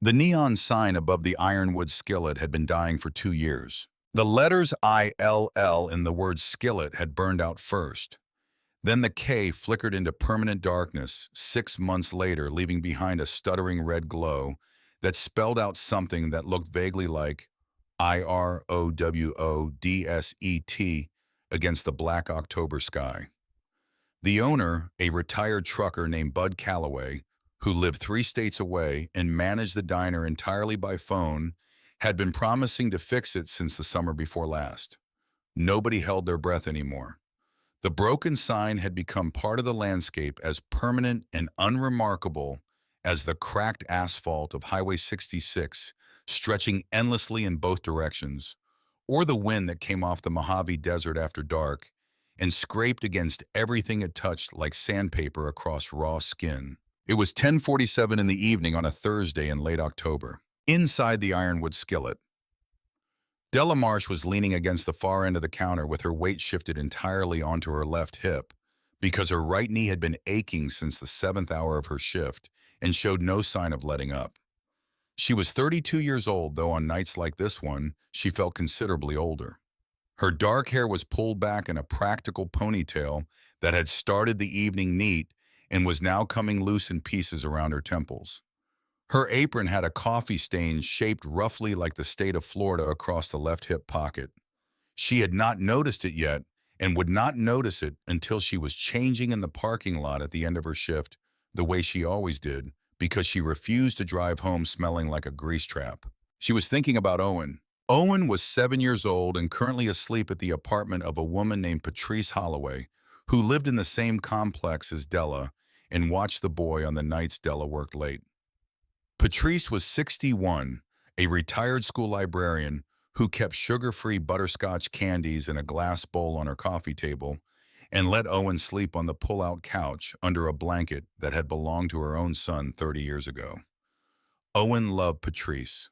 The neon sign above the ironwood skillet had been dying for 2 years. The letters ILL in the word skillet had burned out first. Then the K flickered into permanent darkness 6 months later, leaving behind a stuttering red glow that spelled out something that looked vaguely like IROWODSET against the black October sky. The owner, a retired trucker named Bud Calloway, who lived 3 states away and managed the diner entirely by phone, had been promising to fix it since the summer before last. Nobody held their breath anymore. The broken sign had become part of the landscape, as permanent and unremarkable as the cracked asphalt of Highway 66, stretching endlessly in both directions, or the wind that came off the Mojave Desert after dark and scraped against everything it touched like sandpaper across raw skin. It was 10:47 in the evening on a Thursday in late October. Inside the ironwood skillet, Della Marsh was leaning against the far end of the counter with her weight shifted entirely onto her left hip because her right knee had been aching since the 7th hour of her shift and showed no sign of letting up. She was 32 years old, though on nights like this one, she felt considerably older. Her dark hair was pulled back in a practical ponytail that had started the evening neat and was now coming loose in pieces around her temples. Her apron had a coffee stain shaped roughly like the state of Florida across the left hip pocket. She had not noticed it yet and would not notice it until she was changing in the parking lot at the end of her shift, the way she always did, because she refused to drive home smelling like a grease trap. She was thinking about Owen. Owen was 7 years old and currently asleep at the apartment of a woman named Patrice Holloway, who lived in the same complex as Della and watched the boy on the nights Della worked late. Patrice was 61, a retired school librarian who kept sugar-free butterscotch candies in a glass bowl on her coffee table and let Owen sleep on the pull-out couch under a blanket that had belonged to her own son 30 years ago. Owen loved Patrice.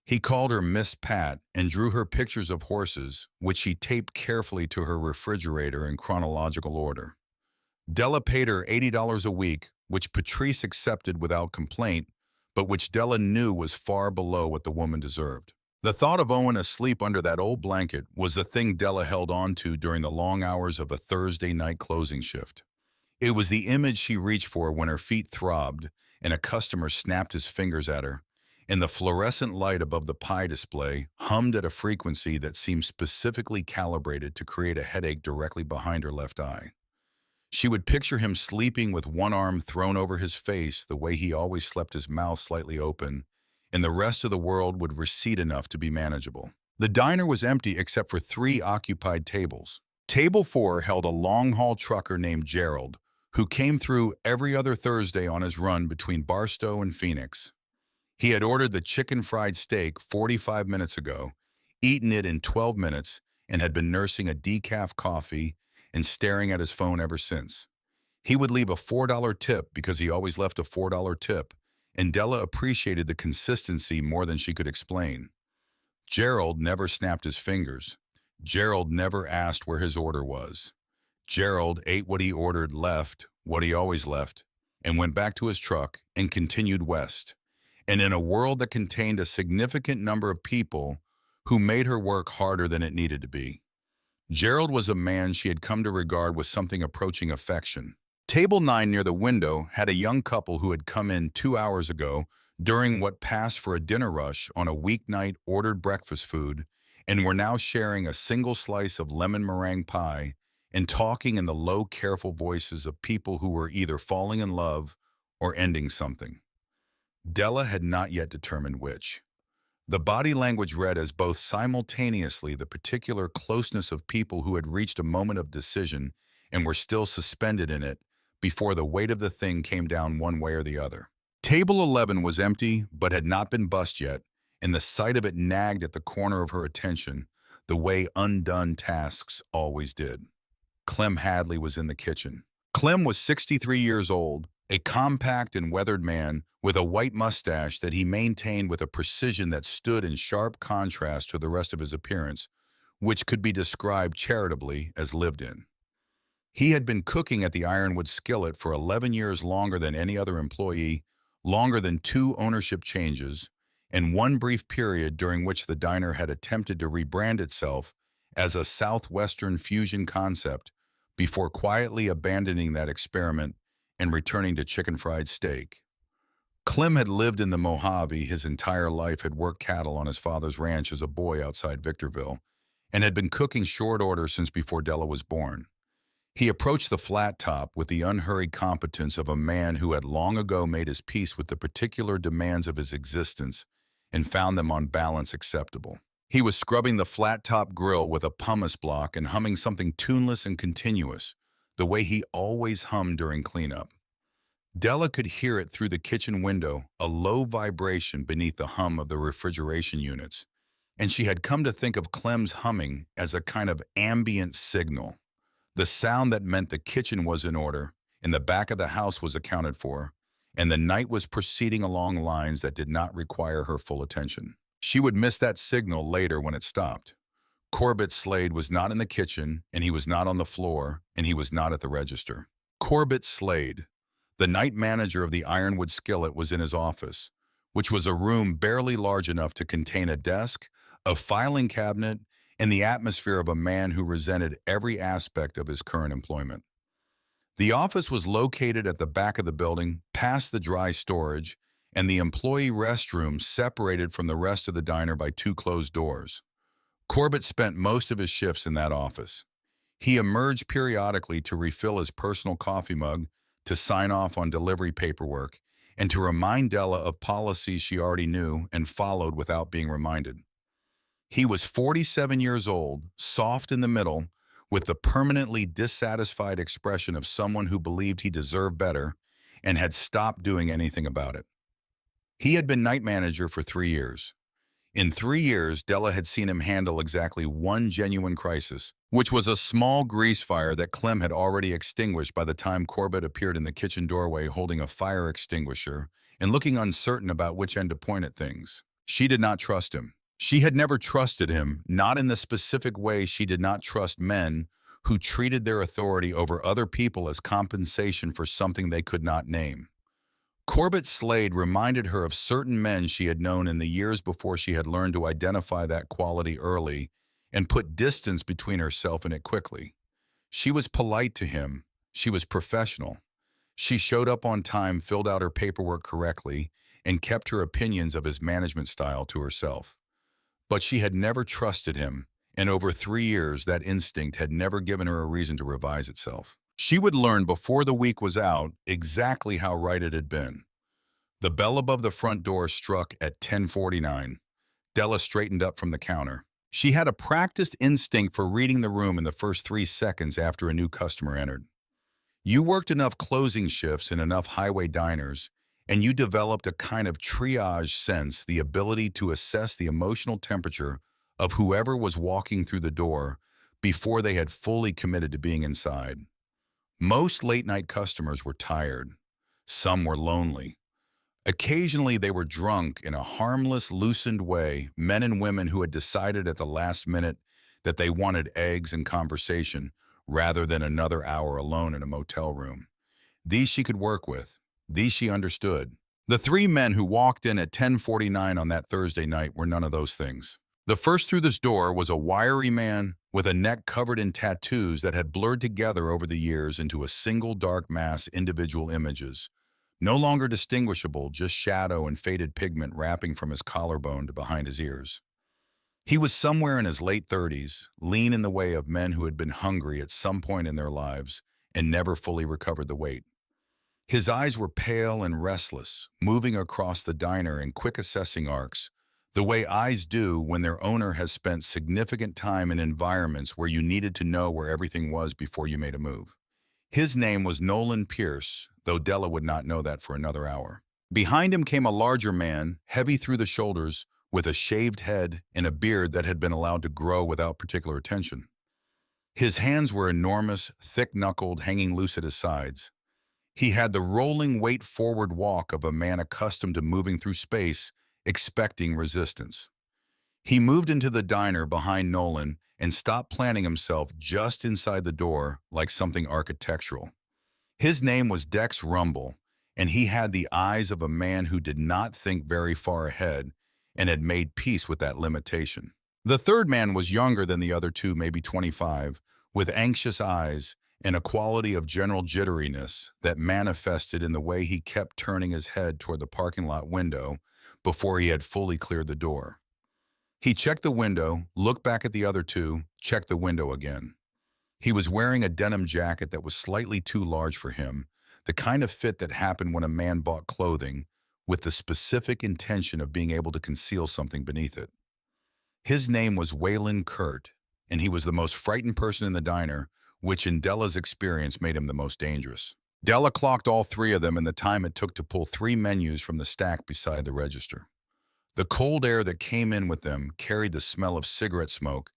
He called her Miss Pat and drew her pictures of horses, which he taped carefully to her refrigerator in chronological order. Della paid her $80 a week, which Patrice accepted without complaint, but which Della knew was far below what the woman deserved. The thought of Owen asleep under that old blanket was the thing Della held on to during the long hours of a Thursday night closing shift. It was the image she reached for when her feet throbbed and a customer snapped his fingers at her, and the fluorescent light above the pie display hummed at a frequency that seemed specifically calibrated to create a headache directly behind her left eye. She would picture him sleeping with one arm thrown over his face the way he always slept, his mouth slightly open, and the rest of the world would recede enough to be manageable. The diner was empty except for 3 occupied tables. Table 4 held a long-haul trucker named Gerald, who came through every other Thursday on his run between Barstow and Phoenix. He had ordered the chicken fried steak 45 minutes ago, eaten it in 12 minutes, and had been nursing a decaf coffee and staring at his phone ever since. He would leave a $4 tip because he always left a $4 tip, and Della appreciated the consistency more than she could explain. Gerald never snapped his fingers. Gerald never asked where his order was. Gerald ate what he ordered, left what he always left, and went back to his truck and continued west. And in a world that contained a significant number of people who made her work harder than it needed to be, Gerald was a man she had come to regard with something approaching affection. Table 9 near the window had a young couple who had come in 2 hours ago during what passed for a dinner rush on a weeknight, ordered breakfast food, and were now sharing a single slice of lemon meringue pie and talking in the low, careful voices of people who were either falling in love or ending something. Della had not yet determined which. The body language read as both simultaneously the particular closeness of people who had reached a moment of decision and were still suspended in it before the weight of the thing came down one way or the other. Table 11 was empty but had not been bussed yet, and the sight of it nagged at the corner of her attention the way undone tasks always did. Clem Hadley was in the kitchen. Clem was 63 years old, a compact and weathered man with a white mustache that he maintained with a precision that stood in sharp contrast to the rest of his appearance, which could be described charitably as lived in. He had been cooking at the ironwood skillet for 11 years longer than any other employee, longer than 2 ownership changes, and one brief period during which the diner had attempted to rebrand itself as a Southwestern fusion concept before quietly abandoning that experiment and returning to chicken fried steak. Clem had lived in the Mojave his entire life, had worked cattle on his father's ranch as a boy outside Victorville, and had been cooking short order since before Della was born. He approached the flat top with the unhurried competence of a man who had long ago made his peace with the particular demands of his existence and found them on balance acceptable. He was scrubbing the flat top grill with a pumice block and humming something tuneless and continuous, the way he always hummed during cleanup. Della could hear it through the kitchen window, a low vibration beneath the hum of the refrigeration units, and she had come to think of Clem's humming as a kind of ambient signal, the sound that meant the kitchen was in order, and the back of the house was accounted for, and the night was proceeding along lines that did not require her full attention. She would miss that signal later when it stopped. Corbett Slade was not in the kitchen, and he was not on the floor, and he was not at the register. Corbett Slade, the night manager of the Ironwood Skillet, was in his office, which was a room barely large enough to contain a desk, a filing cabinet, and the atmosphere of a man who resented every aspect of his current employment. The office was located at the back of the building, past the dry storage, and the employee restroom separated from the rest of the diner by 2 closed doors. Corbett spent most of his shifts in that office. He emerged periodically to refill his personal coffee mug, to sign off on delivery paperwork, and to remind Della of policies she already knew and followed without being reminded. He was 47 years old, soft in the middle, with the permanently dissatisfied expression of someone who believed he deserved better and had stopped doing anything about it. He had been night manager for 3 years. In 3 years, Della had seen him handle exactly one genuine crisis, which was a small grease fire that Clem had already extinguished by the time Corbett appeared in the kitchen doorway holding a fire extinguisher and looking uncertain about which end to point at things. She did not trust him. She had never trusted him, not in the specific way she did not trust men who treated their authority over other people as compensation for something they could not name. Corbett Slade reminded her of certain men she had known in the years before she had learned to identify that quality early and put distance between herself and it quickly. She was polite to him. She was professional. She showed up on time, filled out her paperwork correctly, and kept her opinions of his management style to herself. But she had never trusted him, and over 3 years that instinct had never given her a reason to revise itself. She would learn before the week was out exactly how right it had been. The bell above the front door struck at 10:49. Della straightened up from the counter. She had a practiced instinct for reading the room in the first 3 seconds after a new customer entered. You worked enough closing shifts in enough highway diners, and you developed a kind of triage sense, the ability to assess the emotional temperature of whoever was walking through the door before they had fully committed to being inside. Most late-night customers were tired. Some were lonely. Occasionally, they were drunk in a harmless, loosened way, men and women who had decided at the last minute that they wanted eggs and conversation rather than another hour alone in a motel room. These she could work with. These she understood. The 3 men who walked in at 10:49 on that Thursday night were none of those things. The first through this door was a wiry man with a neck covered in tattoos that had blurred together over the years into a single dark mass, individual images. No longer distinguishable, just shadow and faded pigment wrapping from his collarbone to behind his ears. He was somewhere in his late 30s, lean in the way of men who had been hungry at some point in their lives and never fully recovered the weight. His eyes were pale and restless, moving across the diner in quick assessing arcs, the way eyes do when their owner has spent significant time in environments where you needed to know where everything was before you made a move. His name was Nolan Pierce, though Della would not know that for another hour. Behind him came a larger man, heavy through the shoulders, with a shaved head and a beard that had been allowed to grow without particular attention. His hands were enormous, thick-knuckled, hanging loose at his sides. He had the rolling weight-forward walk of a man accustomed to moving through space, expecting resistance. He moved into the diner behind Nolan and stopped planting himself just inside the door like something architectural. His name was Dex Rumble, and he had the eyes of a man who did not think very far ahead and had made peace with that limitation. The third man was younger than the other two, maybe 25, with anxious eyes and a quality of general jitteriness that manifested in the way he kept turning his head toward the parking lot window before he had fully cleared the door. He checked the window, looked back at the other two, checked the window again. He was wearing a denim jacket that was slightly too large for him, the kind of fit that happened when a man bought clothing with the specific intention of being able to conceal something beneath it. His name was Waylon Kurt, and he was the most frightened person in the diner, which in Della's experience made him the most dangerous. Della clocked all three of them in the time it took to pull three menus from the stack beside the register. The cold air that came in with them carried the smell of cigarette smoke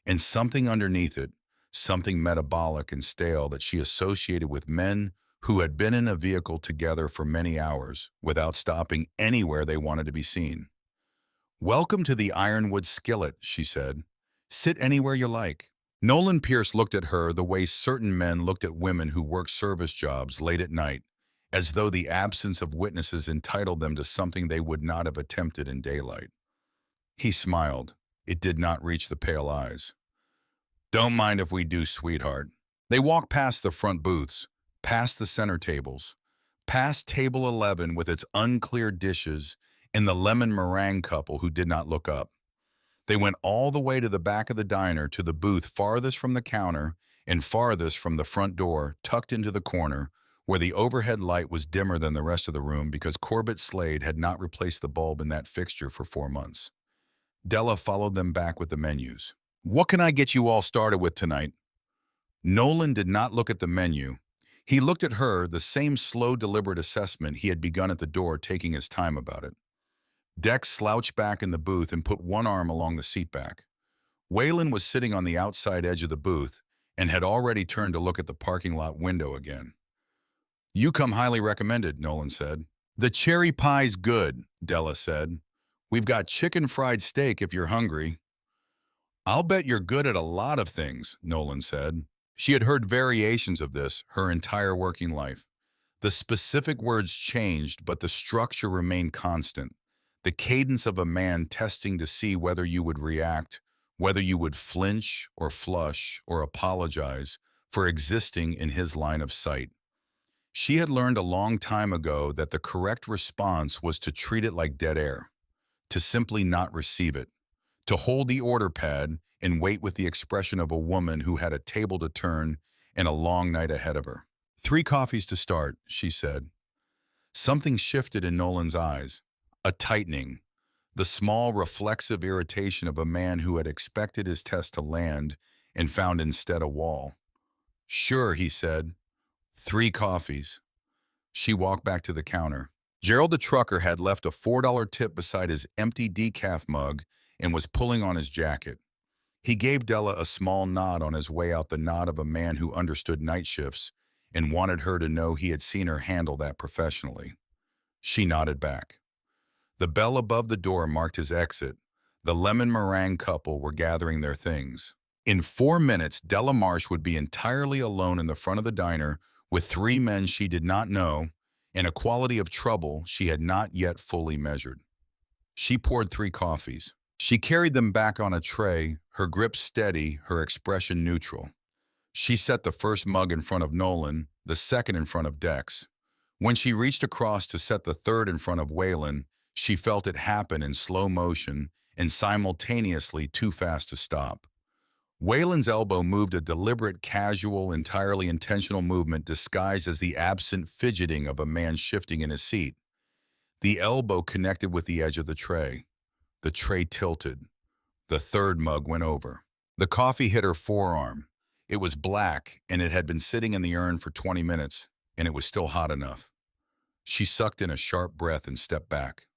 and something underneath it, something metabolic and stale that she associated with men who had been in a vehicle together for many hours without stopping anywhere they wanted to be seen. "Welcome to the Ironwood Skillet," she said. "Sit anywhere you like." Nolan Pierce looked at her the way certain men looked at women who worked service jobs late at night, as though the absence of witnesses entitled them to something they would not have attempted in daylight. He smiled. It did not reach the pale eyes. "Don't mind if we do, sweetheart." They walked past the front booths, past the center tables, past table 11 with its unclear dishes and the lemon meringue couple who did not look up. They went all the way to the back of the diner to the booth farthest from the counter and farthest from the front door, tucked into the corner, where the overhead light was dimmer than the rest of the room because Corbett Slade had not replaced the bulb in that fixture for 4 months. Della followed them back with the menus. "What can I get you all started with tonight?" Nolan did not look at the menu. He looked at her, the same slow, deliberate assessment he had begun at the door, taking his time about it. Dex slouched back in the booth and put one arm along the seat back. Waylon was sitting on the outside edge of the booth and had already turned to look at the parking lot window again. "You come highly recommended," Nolan said. "The cherry pie's good," Della said. "We've got chicken fried steak if you're hungry." "I'll bet you're good at a lot of things," Nolan said. She had heard variations of this her entire working life. The specific words changed, but the structure remained constant. The cadence of a man testing to see whether you would react, whether you would flinch or flush or apologize for existing in his line of sight. She had learned a long time ago that the correct response was to treat it like dead air, to simply not receive it, to hold the order pad and wait with the expression of a woman who had a table to turn and a long night ahead of her. "3 coffees to start," she said. Something shifted in Nolan's eyes. A tightening, the small reflexive irritation of a man who had expected his test to land and found instead a wall. "Sure," he said. 3 coffees. She walked back to the counter. Gerald the trucker had left a $4 tip beside his empty decaf mug and was pulling on his jacket. He gave Della a small nod on his way out, the nod of a man who understood night shifts and wanted her to know he had seen her handle that professionally. She nodded back. The bell above the door marked his exit. The lemon meringue couple were gathering their things. In 4 minutes, Della Marsh would be entirely alone in the front of the diner with 3 men she did not know and a quality of trouble she had not yet fully measured. She poured 3 coffees. She carried them back on a tray, her grip steady, her expression neutral. She set the first mug in front of Nolan, the second in front of Dex. When she reached across to set the third in front of Waylon, she felt it happen in slow motion and simultaneously too fast to stop. Waylon's elbow moved, a deliberate, casual, entirely intentional movement disguised as the absent fidgeting of a man shifting in his seat. The elbow connected with the edge of the tray. The tray tilted. The third mug went over. The coffee hit her forearm. It was black, and it had been sitting in the urn for 20 minutes, and it was still hot enough. She sucked in a sharp breath and stepped back.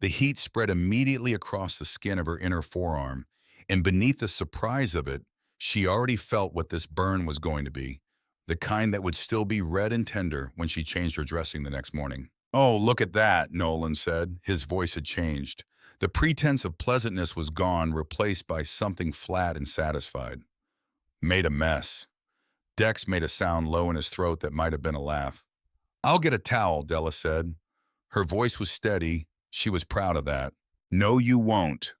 The heat spread immediately across the skin of her inner forearm, and beneath the surprise of it, she already felt what this burn was going to be, the kind that would still be red and tender when she changed her dressing the next morning. "Oh, look at that," Nolan said. His voice had changed. The pretense of pleasantness was gone, replaced by something flat and satisfied. "Made a mess." Dex made a sound low in his throat that might have been a laugh. "I'll get a towel," Della said. Her voice was steady. She was proud of that. "No, you won't."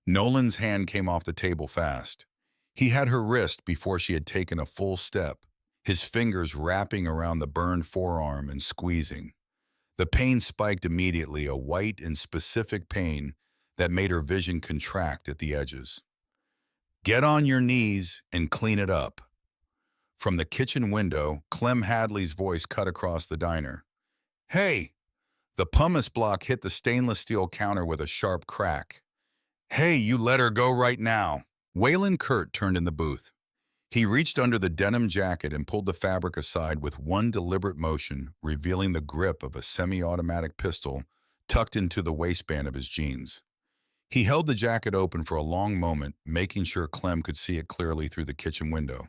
Nolan's hand came off the table fast. He had her wrist before she had taken a full step, his fingers wrapping around the burned forearm and squeezing. The pain spiked immediately, a white and specific pain that made her vision contract at the edges. "Get on your knees and clean it up." From the kitchen window, Clem Hadley's voice cut across the diner. "Hey!" The pumice block hit the stainless steel counter with a sharp crack. "Hey, you let her go right now." Waylon Kurt turned in the booth. He reached under the denim jacket and pulled the fabric aside with one deliberate motion, revealing the grip of a semi-automatic pistol tucked into the waistband of his jeans. He held the jacket open for a long moment, making sure Clem could see it clearly through the kitchen window.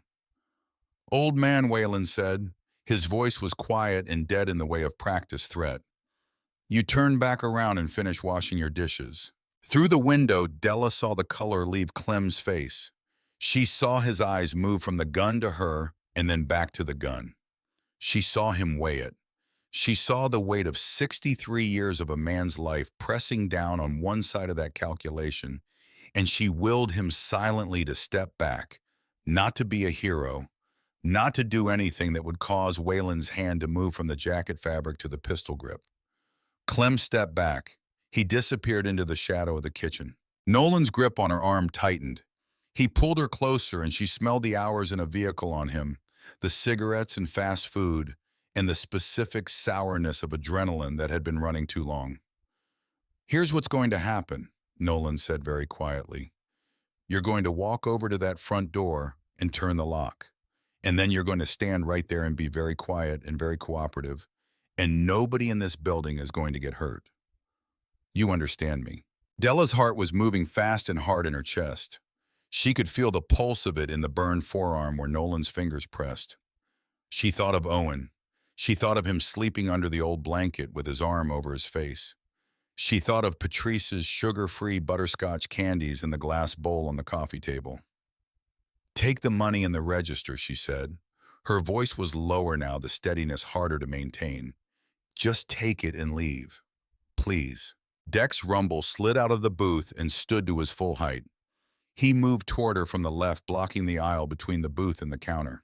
"Old man," Waylon said. His voice was quiet and dead in the way of practice threat. "You turn back around and finish washing your dishes." Through the window, Della saw the color leave Clem's face. She saw his eyes move from the gun to her and then back to the gun. She saw him weigh it. She saw the weight of 63 years of a man's life pressing down on one side of that calculation, and she willed him silently to step back, not to be a hero, not to do anything that would cause Waylon's hand to move from the jacket fabric to the pistol grip. Clem stepped back. He disappeared into the shadow of the kitchen. Nolan's grip on her arm tightened. He pulled her closer and she smelled the hours in a vehicle on him, the cigarettes and fast food, and the specific sourness of adrenaline that had been running too long. "Here's what's going to happen," Nolan said very quietly. "You're going to walk over to that front door and turn the lock. And then you're going to stand right there and be very quiet and very cooperative, and nobody in this building is going to get hurt. You understand me?" Della's heart was moving fast and hard in her chest. She could feel the pulse of it in the burned forearm where Nolan's fingers pressed. She thought of Owen. She thought of him sleeping under the old blanket with his arm over his face. She thought of Patrice's sugar-free butterscotch candies in the glass bowl on the coffee table. "Take the money in the register," she said. Her voice was lower now, the steadiness harder to maintain. "Just take it and leave. Please." Dex Rumble slid out of the booth and stood to his full height. He moved toward her from the left, blocking the aisle between the booth and the counter.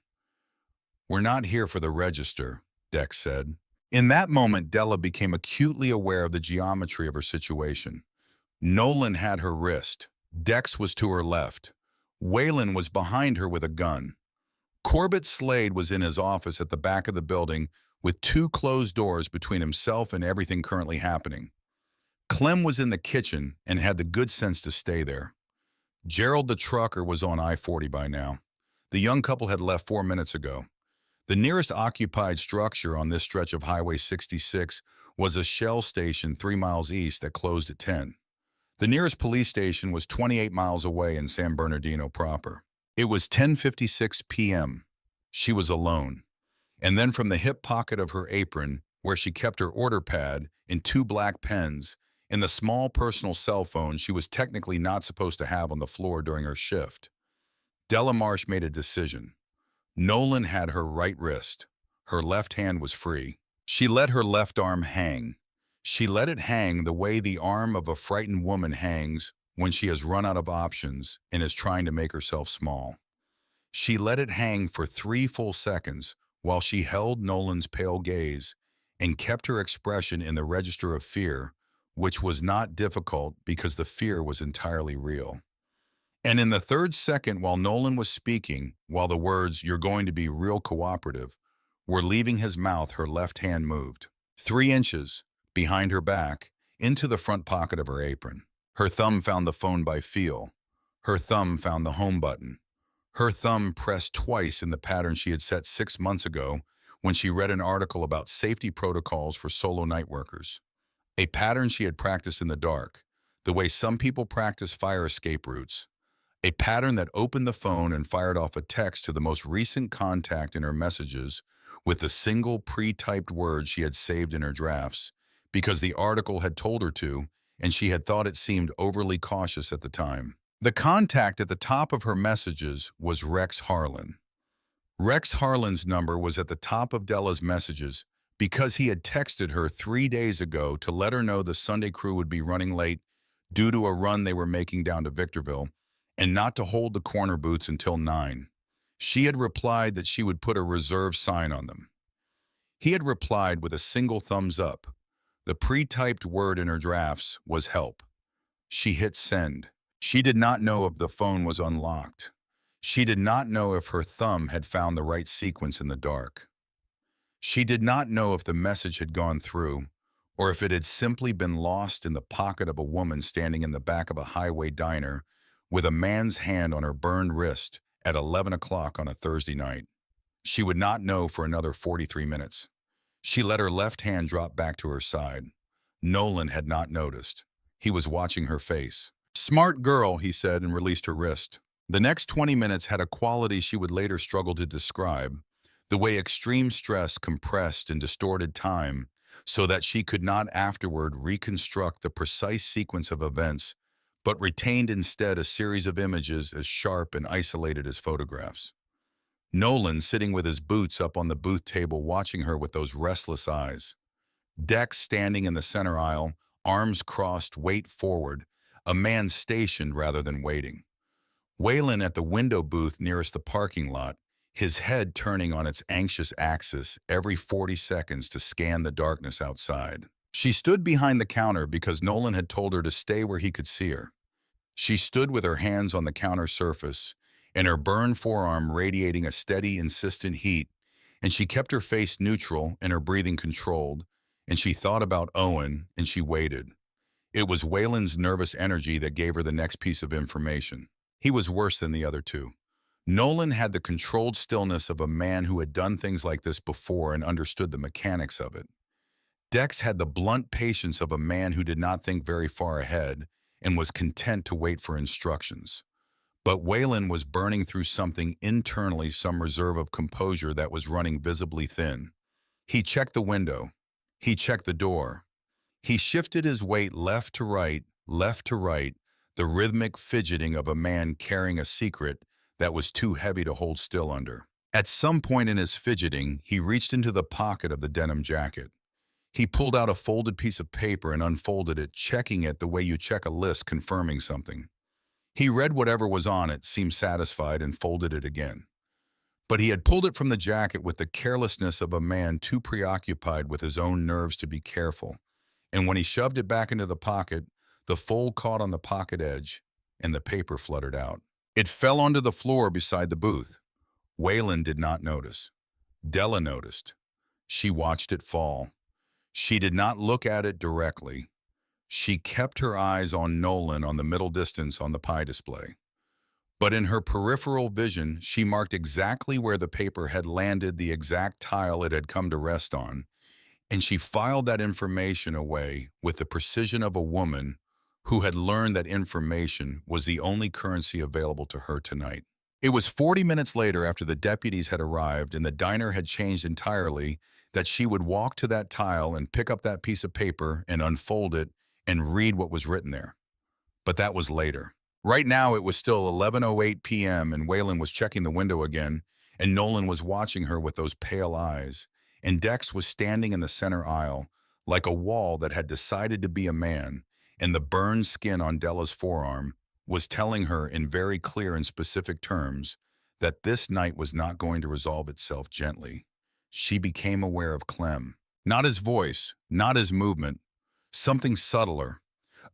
"We're not here for the register," Dex said. In that moment, Della became acutely aware of the geometry of her situation. Nolan had her wrist. Dex was to her left. Waylon was behind her with a gun. Corbett Slade was in his office at the back of the building with two closed doors between himself and everything currently happening. Clem was in the kitchen and had the good sense to stay there. Gerald the trucker was on I-40 by now. The young couple had left 4 minutes ago. The nearest occupied structure on this stretch of Highway 66 was a Shell station 3 miles east that closed at 10. The nearest police station was 28 miles away in San Bernardino proper. It was 10:56 p.m. She was alone. And then from the hip pocket of her apron, where she kept her order pad and 2 black pens, and the small personal cell phone she was technically not supposed to have on the floor during her shift, Della Marsh made a decision. Nolan had her right wrist. Her left hand was free. She let her left arm hang. She let it hang the way the arm of a frightened woman hangs when she has run out of options and is trying to make herself small. She let it hang for 3 full seconds while she held Nolan's pale gaze and kept her expression in the register of fear, which was not difficult because the fear was entirely real. And in the 3rd second while Nolan was speaking, while the words, "You're going to be real cooperative," were leaving his mouth, her left hand moved 3 inches behind her back into the front pocket of her apron. Her thumb found the phone by feel. Her thumb found the home button. Her thumb pressed twice in the pattern she had set 6 months ago when she read an article about safety protocols for solo night workers. A pattern she had practiced in the dark, the way some people practice fire escape routes. A pattern that opened the phone and fired off a text to the most recent contact in her messages with the single pre-typed word she had saved in her drafts, because the article had told her to, and she had thought it seemed overly cautious at the time. The contact at the top of her messages was Rex Harlan. Rex Harlan's number was at the top of Della's messages, because he had texted her 3 days ago to let her know the Sunday crew would be running late due to a run they were making down to Victorville, and not to hold the corner booths until 9. She had replied that she would put a reserve sign on them. He had replied with a single thumbs up. The pre-typed word in her drafts was help. She hit send. She did not know if the phone was unlocked. She did not know if her thumb had found the right sequence in the dark. She did not know if the message had gone through, or if it had simply been lost in the pocket of a woman standing in the back of a highway diner with a man's hand on her burned wrist at 11 o'clock on a Thursday night. She would not know for another 43 minutes. She let her left hand drop back to her side. Nolan had not noticed. He was watching her face. "Smart girl," he said, and released her wrist. The next 20 minutes had a quality she would later struggle to describe, the way extreme stress compressed and distorted time so that she could not afterward reconstruct the precise sequence of events, but retained instead a series of images as sharp and isolated as photographs. Nolan sitting with his boots up on the booth table watching her with those restless eyes. Dex standing in the center aisle, arms crossed, weight forward, a man stationed rather than waiting. Waylon at the window booth nearest the parking lot, his head turning on its anxious axis every 40 seconds to scan the darkness outside. She stood behind the counter because Nolan had told her to stay where he could see her. She stood with her hands on the counter surface, and her burned forearm radiating a steady, insistent heat, and she kept her face neutral and her breathing controlled, and she thought about Owen, and she waited. It was Waylon's nervous energy that gave her the next piece of information. He was worse than the other two. Nolan had the controlled stillness of a man who had done things like this before and understood the mechanics of it. Dex had the blunt patience of a man who did not think very far ahead and was content to wait for instructions. But Waylon was burning through something internally, some reserve of composure that was running visibly thin. He checked the window. He checked the door. He shifted his weight left to right, the rhythmic fidgeting of a man carrying a secret that was too heavy to hold still under. At some point in his fidgeting, he reached into the pocket of the denim jacket. He pulled out a folded piece of paper and unfolded it, checking it the way you check a list, confirming something. He read whatever was on it, seemed satisfied, and folded it again. But he had pulled it from the jacket with the carelessness of a man too preoccupied with his own nerves to be careful. And when he shoved it back into the pocket, the fold caught on the pocket edge, and the paper fluttered out. It fell onto the floor beside the booth. Waylon did not notice. Della noticed. She watched it fall. She did not look at it directly. She kept her eyes on Nolan on the middle distance on the pie display. But in her peripheral vision, she marked exactly where the paper had landed, the exact tile it had come to rest on, and she filed that information away with the precision of a woman who had learned that information was the only currency available to her tonight. It was 40 minutes later, after the deputies had arrived and the diner had changed entirely, that she would walk to that tile and pick up that piece of paper and unfold it and read what was written there. But that was later. Right now, it was still 11:08 p.m., and Waylon was checking the window again, and Nolan was watching her with those pale eyes, and Dex was standing in the center aisle, like a wall that had decided to be a man, and the burned skin on Della's forearm was telling her in very clear and specific terms that this night was not going to resolve itself gently. She became aware of Clem. Not his voice, not his movement, something subtler.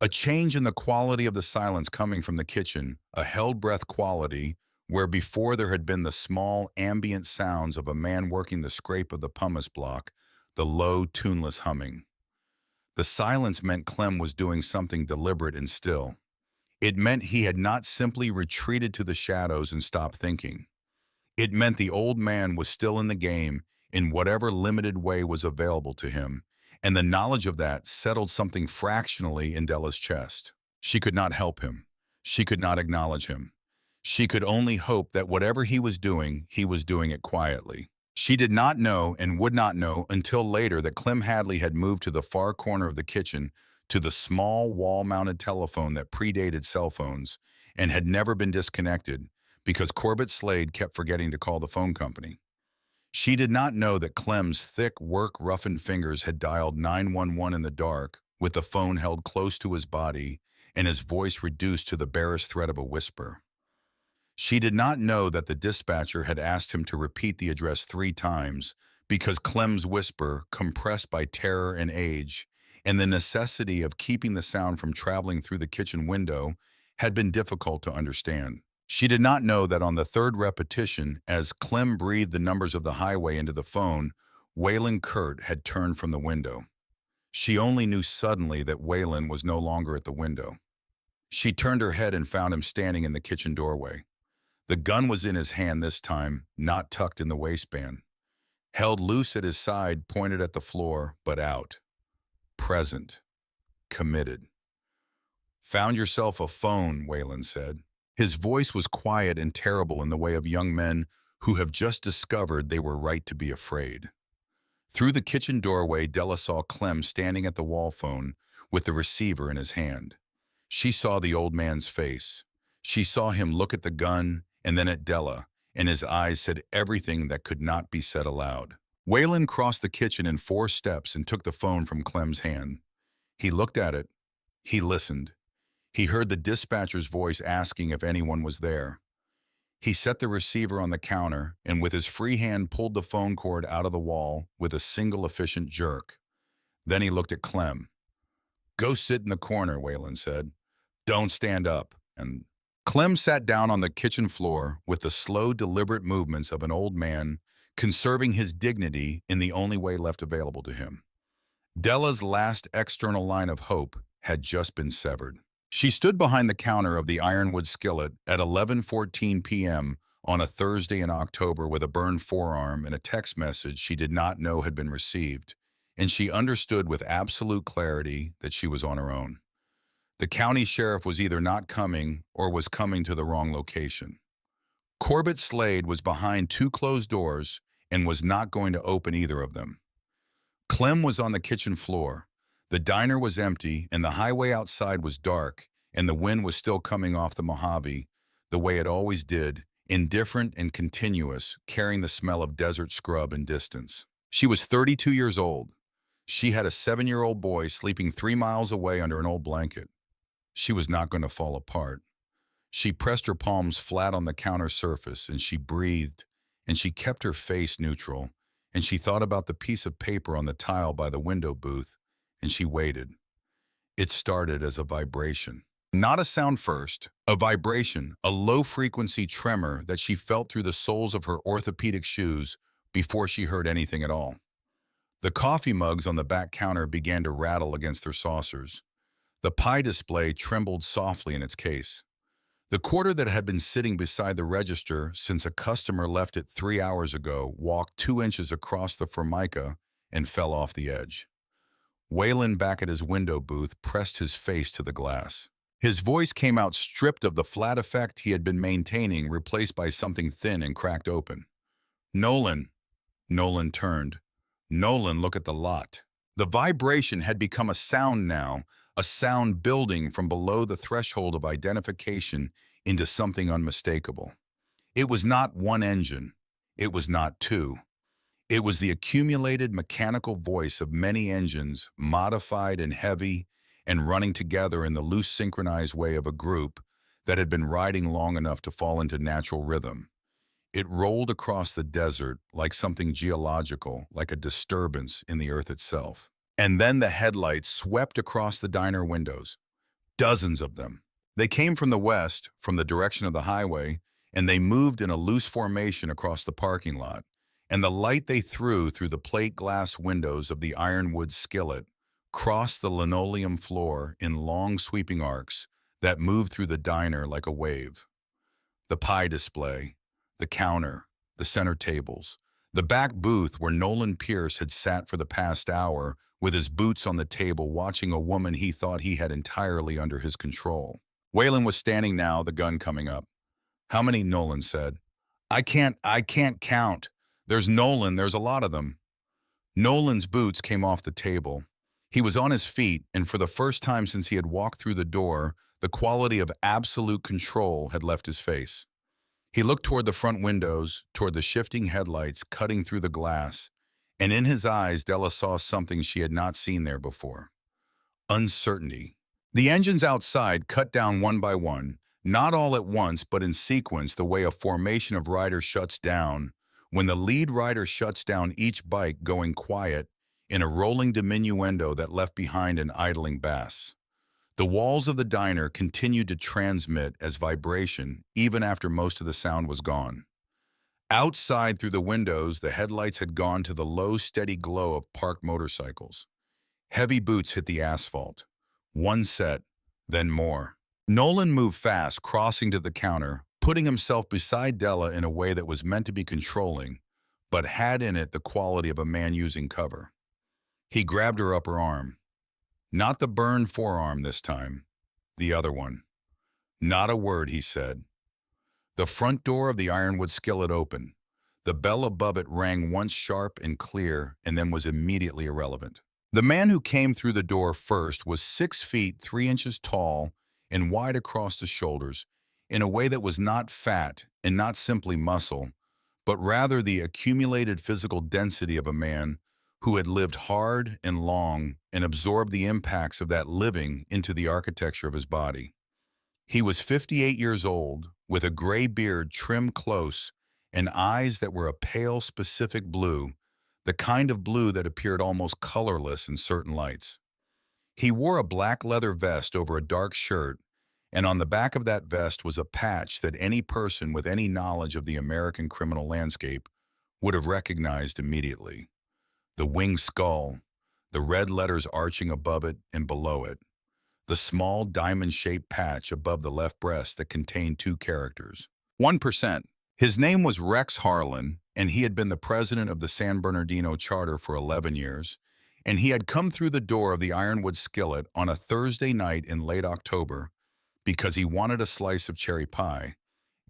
A change in the quality of the silence coming from the kitchen, a held breath quality, where before there had been the small ambient sounds of a man working the scrape of the pumice block, the low, tuneless humming. The silence meant Clem was doing something deliberate and still. It meant he had not simply retreated to the shadows and stopped thinking. It meant the old man was still in the game in whatever limited way was available to him, and the knowledge of that settled something fractionally in Della's chest. She could not help him. She could not acknowledge him. She could only hope that whatever he was doing it quietly. She did not know and would not know until later that Clem Hadley had moved to the far corner of the kitchen to the small wall-mounted telephone that predated cell phones and had never been disconnected because Corbett Slade kept forgetting to call the phone company. She did not know that Clem's thick, work-roughened fingers had dialed 911 in the dark, with the phone held close to his body and his voice reduced to the barest threat of a whisper. She did not know that the dispatcher had asked him to repeat the address 3 times because Clem's whisper, compressed by terror and age, and the necessity of keeping the sound from traveling through the kitchen window, had been difficult to understand. She did not know that on the third repetition, as Clem breathed the numbers of the highway into the phone, Waylon Kurt had turned from the window. She only knew suddenly that Waylon was no longer at the window. She turned her head and found him standing in the kitchen doorway. The gun was in his hand this time, not tucked in the waistband. Held loose at his side, pointed at the floor, but out. Present. Committed. "Found yourself a phone," Waylon said. His voice was quiet and terrible in the way of young men who have just discovered they were right to be afraid. Through the kitchen doorway, Della saw Clem standing at the wall phone with the receiver in his hand. She saw the old man's face. She saw him look at the gun and then at Della, and his eyes said everything that could not be said aloud. Waylon crossed the kitchen in 4 steps and took the phone from Clem's hand. He looked at it. He listened. He heard the dispatcher's voice asking if anyone was there. He set the receiver on the counter and with his free hand pulled the phone cord out of the wall with a single efficient jerk. Then he looked at Clem. "Go sit in the corner," Waylon said. "Don't stand up." And Clem sat down on the kitchen floor with the slow, deliberate movements of an old man, conserving his dignity in the only way left available to him. Della's last external line of hope had just been severed. She stood behind the counter of the ironwood skillet at 11:14 p.m. on a Thursday in October with a burned forearm and a text message she did not know had been received, and she understood with absolute clarity that she was on her own. The county sheriff was either not coming or was coming to the wrong location. Corbett Slade was behind 2 closed doors and was not going to open either of them. Clem was on the kitchen floor. The diner was empty, and the highway outside was dark, and the wind was still coming off the Mojave, the way it always did, indifferent and continuous, carrying the smell of desert scrub and distance. She was 32 years old. She had a 7-year-old boy sleeping 3 miles away under an old blanket. She was not going to fall apart. She pressed her palms flat on the counter surface, and she breathed, and she kept her face neutral, and she thought about the piece of paper on the tile by the window booth, and she waited. It started as a vibration. Not a sound first, a vibration, a low-frequency tremor that she felt through the soles of her orthopedic shoes before she heard anything at all. The coffee mugs on the back counter began to rattle against their saucers. The pie display trembled softly in its case. The quarter that had been sitting beside the register since a customer left it 3 hours ago walked 2 inches across the formica and fell off the edge. Waylon, back at his window booth, pressed his face to the glass. His voice came out stripped of the flat effect he had been maintaining, replaced by something thin and cracked open. "Nolan." Nolan turned. "Nolan, look at the lot." The vibration had become a sound now, a sound building from below the threshold of identification into something unmistakable. It was not one engine. It was not 2. It was the accumulated mechanical voice of many engines, modified and heavy, and running together in the loose synchronized way of a group that had been riding long enough to fall into natural rhythm. It rolled across the desert like something geological, like a disturbance in the earth itself. And then the headlights swept across the diner windows. Dozens of them. They came from the west, from the direction of the highway, and they moved in a loose formation across the parking lot. And the light they threw through the plate glass windows of the ironwood skillet crossed the linoleum floor in long sweeping arcs that moved through the diner like a wave. The pie display, the counter, the center tables, the back booth where Nolan Pierce had sat for the past hour with his boots on the table watching a woman he thought he had entirely under his control. Waylon was standing now, the gun coming up. "How many?" Nolan said. I can't count. There's Nolan, there's a lot of them." Nolan's boots came off the table. He was on his feet, and for the first time since he had walked through the door, the quality of absolute control had left his face. He looked toward the front windows, toward the shifting headlights cutting through the glass, and in his eyes, Della saw something she had not seen there before. Uncertainty. The engines outside cut down one by one, not all at once, but in sequence, the way a formation of riders shuts down, when the lead rider shuts down each bike going quiet in a rolling diminuendo that left behind an idling bass. The walls of the diner continued to transmit as vibration even after most of the sound was gone. Outside through the windows, the headlights had gone to the low, steady glow of parked motorcycles. Heavy boots hit the asphalt. One set, then more. Nolan moved fast, crossing to the counter, putting himself beside Della in a way that was meant to be controlling, but had in it the quality of a man using cover. He grabbed her upper arm. Not the burned forearm this time, the other one. Not a word, he said. The front door of the ironwood skillet opened. The bell above it rang once sharp and clear and then was immediately irrelevant. The man who came through the door first was 6 feet 3 inches tall and wide across the shoulders in a way that was not fat and not simply muscle, but rather the accumulated physical density of a man who had lived hard and long and absorbed the impacts of that living into the architecture of his body. He was 58 years old, with a gray beard trimmed close and eyes that were a pale, specific blue, the kind of blue that appeared almost colorless in certain lights. He wore a black leather vest over a dark shirt, and on the back of that vest was a patch that any person with any knowledge of the American criminal landscape would have recognized immediately. The winged skull, the red letters arching above it and below it, the small diamond-shaped patch above the left breast that contained 2 characters. 1%. His name was Rex Harlan, and he had been the president of the San Bernardino Charter for 11 years, and he had come through the door of the Ironwood Skillet on a Thursday night in late October because he wanted a slice of cherry pie,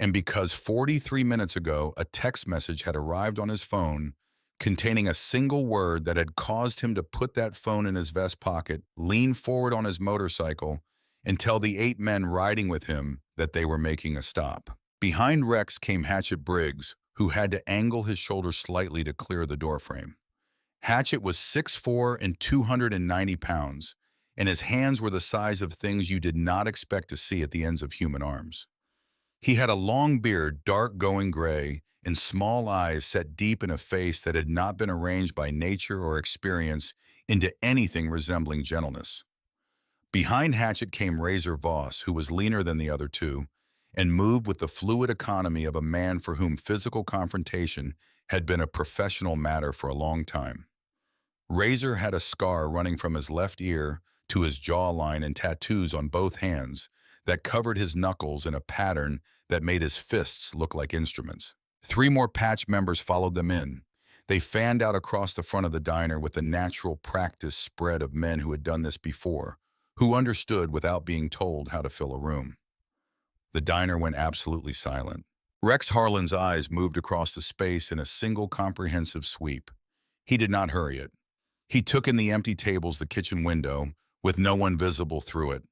and because 43 minutes ago a text message had arrived on his phone containing a single word that had caused him to put that phone in his vest pocket, lean forward on his motorcycle, and tell the 8 men riding with him that they were making a stop. Behind Rex came Hatchet Briggs, who had to angle his shoulders slightly to clear the doorframe. Hatchet was 6'4" and 290 pounds, and his hands were the size of things you did not expect to see at the ends of human arms. He had a long beard, dark going gray, and small eyes set deep in a face that had not been arranged by nature or experience into anything resembling gentleness. Behind Hatchet came Razor Voss, who was leaner than the other 2, and moved with the fluid economy of a man for whom physical confrontation had been a professional matter for a long time. Razor had a scar running from his left ear to his jawline and tattoos on both hands that covered his knuckles in a pattern that made his fists look like instruments. 3 more patch members followed them in. They fanned out across the front of the diner with the natural practice spread of men who had done this before, who understood without being told how to fill a room. The diner went absolutely silent. Rex Harlan's eyes moved across the space in a single comprehensive sweep. He did not hurry it. He took in the empty tables, the kitchen window, with no one visible through it.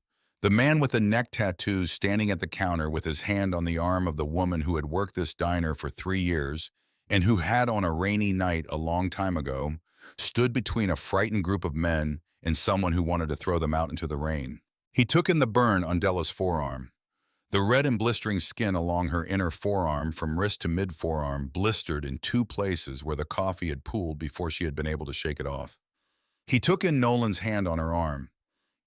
The man with the neck tattoos standing at the counter with his hand on the arm of the woman who had worked this diner for 3 years and who had on a rainy night a long time ago stood between a frightened group of men and someone who wanted to throw them out into the rain. He took in the burn on Della's forearm. The red and blistering skin along her inner forearm from wrist to mid-forearm blistered in 2 places where the coffee had pooled before she had been able to shake it off. He took in Nolan's hand on her arm.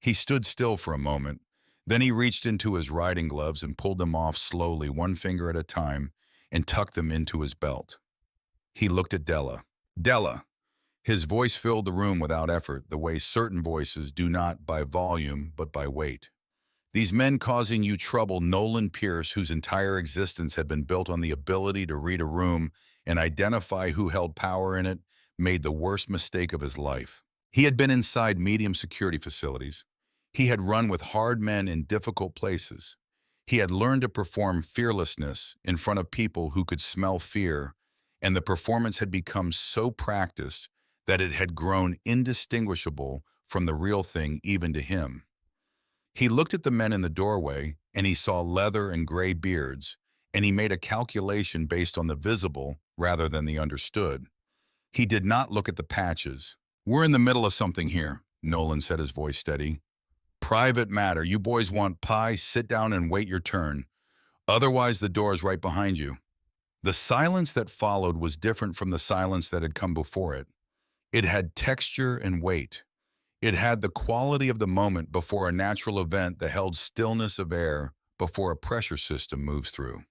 He stood still for a moment. Then he reached into his riding gloves and pulled them off slowly, 1 finger at a time, and tucked them into his belt. He looked at Della. Della! His voice filled the room without effort, the way certain voices do not by volume, but by weight. These men causing you trouble, Nolan Pierce, whose entire existence had been built on the ability to read a room and identify who held power in it, made the worst mistake of his life. He had been inside medium security facilities. He had run with hard men in difficult places. He had learned to perform fearlessness in front of people who could smell fear, and the performance had become so practiced that it had grown indistinguishable from the real thing even to him. He looked at the men in the doorway, and he saw leather and gray beards, and he made a calculation based on the visible rather than the understood. He did not look at the patches. "We're in the middle of something here," Nolan said, his voice steady. "Private matter. You boys want pie? Sit down and wait your turn. Otherwise, the door is right behind you." The silence that followed was different from the silence that had come before it. It had texture and weight. It had the quality of the moment before a natural event, the held stillness of air before a pressure system moves through.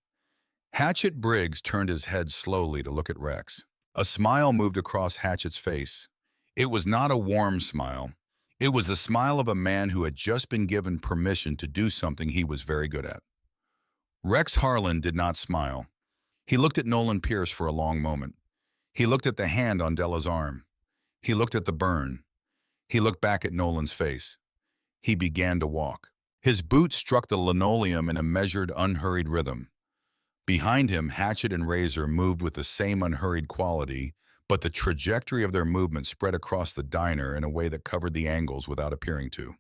Hatchet Briggs turned his head slowly to look at Rex. A smile moved across Hatchet's face. It was not a warm smile. It was the smile of a man who had just been given permission to do something he was very good at. Rex Harlan did not smile. He looked at Nolan Pierce for a long moment. He looked at the hand on Della's arm. He looked at the burn. He looked back at Nolan's face. He began to walk. His boots struck the linoleum in a measured, unhurried rhythm. Behind him, Hatchet and Razor moved with the same unhurried quality, but the trajectory of their movement spread across the diner in a way that covered the angles without appearing to.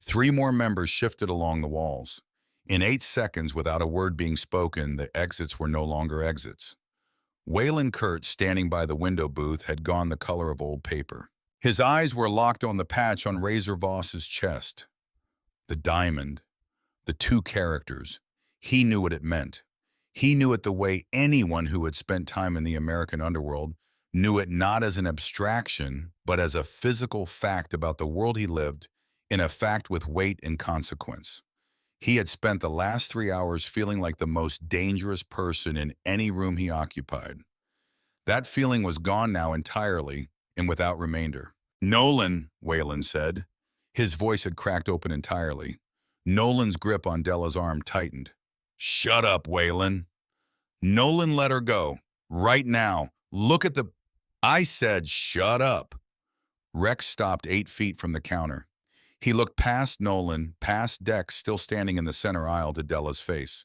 3 more members shifted along the walls. In 8 seconds, without a word being spoken, the exits were no longer exits. Waylon Kurt, standing by the window booth, had gone the color of old paper. His eyes were locked on the patch on Razor Voss's chest. The diamond. The 2 characters. He knew what it meant. He knew it the way anyone who had spent time in the American underworld knew it, not as an abstraction, but as a physical fact about the world he lived in, a fact with weight and consequence. He had spent the last 3 hours feeling like the most dangerous person in any room he occupied. That feeling was gone now entirely and without remainder. "Nolan," Waylon said. His voice had cracked open entirely. Nolan's grip on Della's arm tightened. "Shut up, Waylon." Nolan let her go. "Right now. Look at the—" "I said shut up." Rex stopped 8 feet from the counter. He looked past Nolan, past Dex, still standing in the center aisle, to Della's face.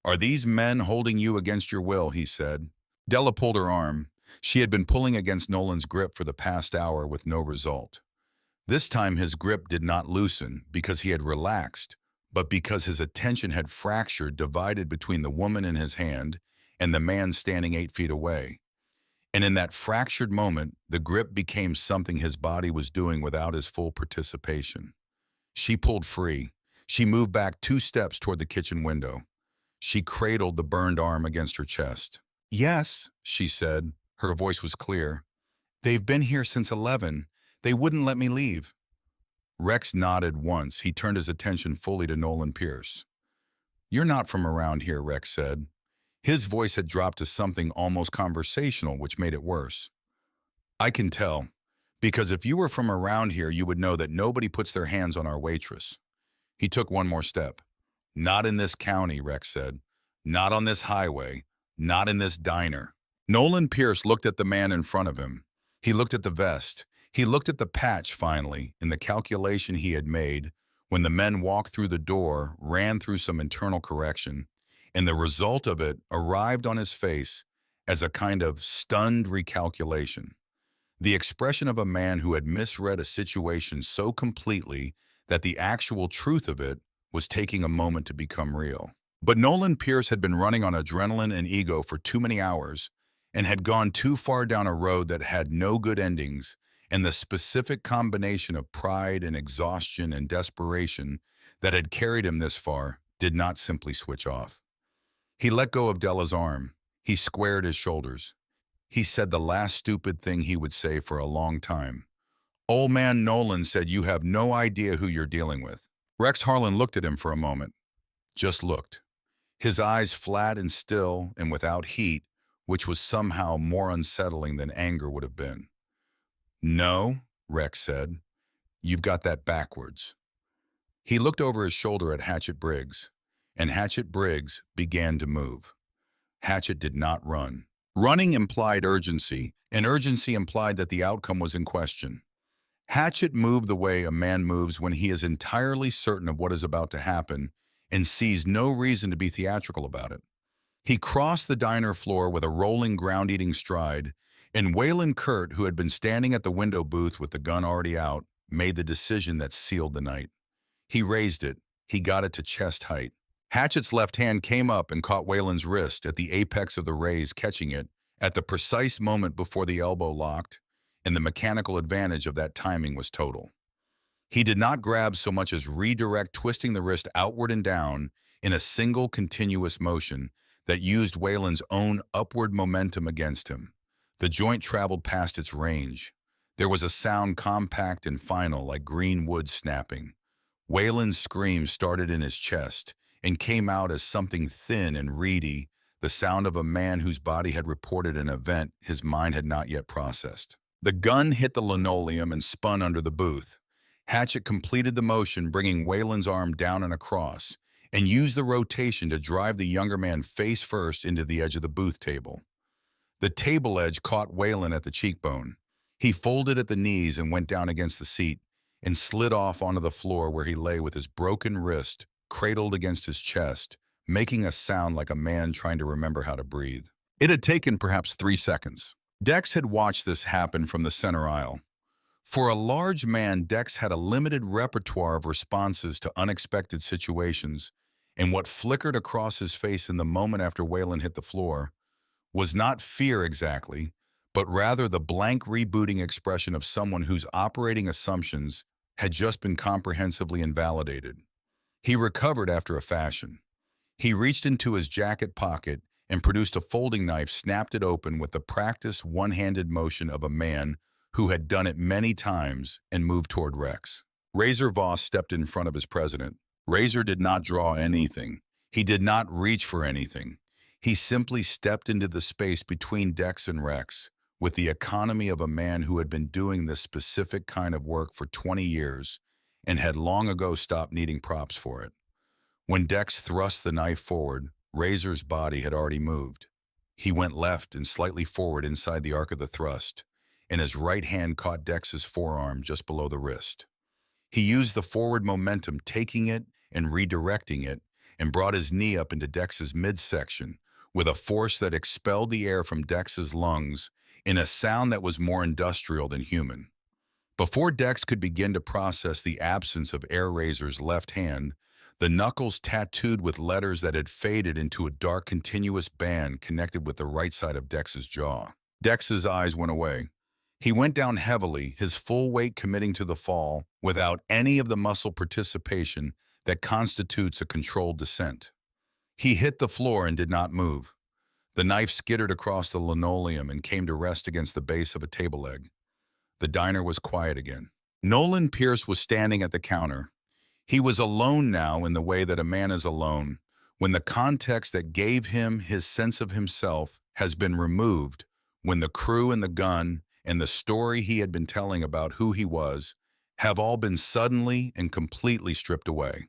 "Are these men holding you against your will?" he said. Della pulled her arm. She had been pulling against Nolan's grip for the past hour with no result. This time his grip did not loosen because he had relaxed, but because his attention had fractured, divided between the woman in his hand and the man standing 8 feet away. And in that fractured moment, the grip became something his body was doing without his full participation. She pulled free. She moved back 2 steps toward the kitchen window. She cradled the burned arm against her chest. "Yes," she said. Her voice was clear. "They've been here since 11. They wouldn't let me leave." Rex nodded once. He turned his attention fully to Nolan Pierce. "You're not from around here," Rex said. His voice had dropped to something almost conversational, which made it worse. "I can tell, because if you were from around here, you would know that nobody puts their hands on our waitress." He took 1 more step. "Not in this county," Rex said. "Not on this highway. Not in this diner." Nolan Pierce looked at the man in front of him. He looked at the vest. He looked at the patch, finally, in the calculation he had made when the men walked through the door, ran through some internal correction, and the result of it arrived on his face as a kind of stunned recalculation. The expression of a man who had misread a situation so completely that the actual truth of it was taking a moment to become real. But Nolan Pierce had been running on adrenaline and ego for too many hours and had gone too far down a road that had no good endings, and the specific combination of pride and exhaustion and desperation that had carried him this far did not simply switch off. He let go of Della's arm. He squared his shoulders. He said the last stupid thing he would say for a long time. "Old man Nolan said you have no idea who you're dealing with." Rex Harlan looked at him for a moment. Just looked. His eyes flat and still and without heat, which was somehow more unsettling than anger would have been. "No," Rex said. "You've got that backwards." He looked over his shoulder at Hatchet Briggs, and Hatchet Briggs began to move. Hatchet did not run. Running implied urgency, and urgency implied that the outcome was in question. Hatchet moved the way a man moves when he is entirely certain of what is about to happen and sees no reason to be theatrical about it. He crossed the diner floor with a rolling, ground-eating stride, and Waylon Kurt, who had been standing at the window booth with the gun already out, made the decision that sealed the night. He raised it. He got it to chest height. Hatchett's left hand came up and caught Wayland's wrist at the apex of the raise, catching it at the precise moment before the elbow locked, and the mechanical advantage of that timing was total. He did not grab so much as redirect, twisting the wrist outward and down in a single continuous motion that used Wayland's own upward momentum against him. The joint traveled past its range. There was a sound compact and final, like green wood snapping. Wayland's scream started in his chest and came out as something thin and reedy, the sound of a man whose body had reported an event his mind had not yet processed. The gun hit the linoleum and spun under the booth. Hatchett completed the motion, bringing Wayland's arm down and across, and used the rotation to drive the younger man face first into the edge of the booth table. The table edge caught Wayland at the cheekbone. He folded at the knees and went down against the seat and slid off onto the floor, where he lay with his broken wrist cradled against his chest, making a sound like a man trying to remember how to breathe. It had taken perhaps 3 seconds. Dex had watched this happen from the center aisle. For a large man, Dex had a limited repertoire of responses to unexpected situations, and what flickered across his face in the moment after Wayland hit the floor was not fear exactly, but rather the blank rebooting expression of someone whose operating assumptions had just been comprehensively invalidated. He recovered after a fashion. He reached into his jacket pocket and produced a folding knife, snapped it open with the practiced one-handed motion of a man who had done it many times, and moved toward Rex. Razor Voss stepped in front of his president. Razor did not draw anything. He did not reach for anything. He simply stepped into the space between Dex and Rex with the economy of a man who had been doing this specific kind of work for 20 years and had long ago stopped needing props for it. When Dex thrust the knife forward, Razor's body had already moved. He went left and slightly forward inside the arc of the thrust, and his right hand caught Dex's forearm just below the wrist. He used the forward momentum, taking it and redirecting it, and brought his knee up into Dex's midsection with a force that expelled the air from Dex's lungs in a sound that was more industrial than human. Before Dex could begin to process the absence of Air Razor's left hand, the knuckles tattooed with letters that had faded into a dark continuous band connected with the right side of Dex's jaw. Dex's eyes went away. He went down heavily, his full weight committing to the fall without any of the muscle participation that constitutes a controlled descent. He hit the floor and did not move. The knife skittered across the linoleum and came to rest against the base of a table leg. The diner was quiet again. Nolan Pierce was standing at the counter. He was alone now in the way that a man is alone, when the context that gave him his sense of himself has been removed, when the crew and the gun and the story he had been telling about who he was have all been suddenly and completely stripped away.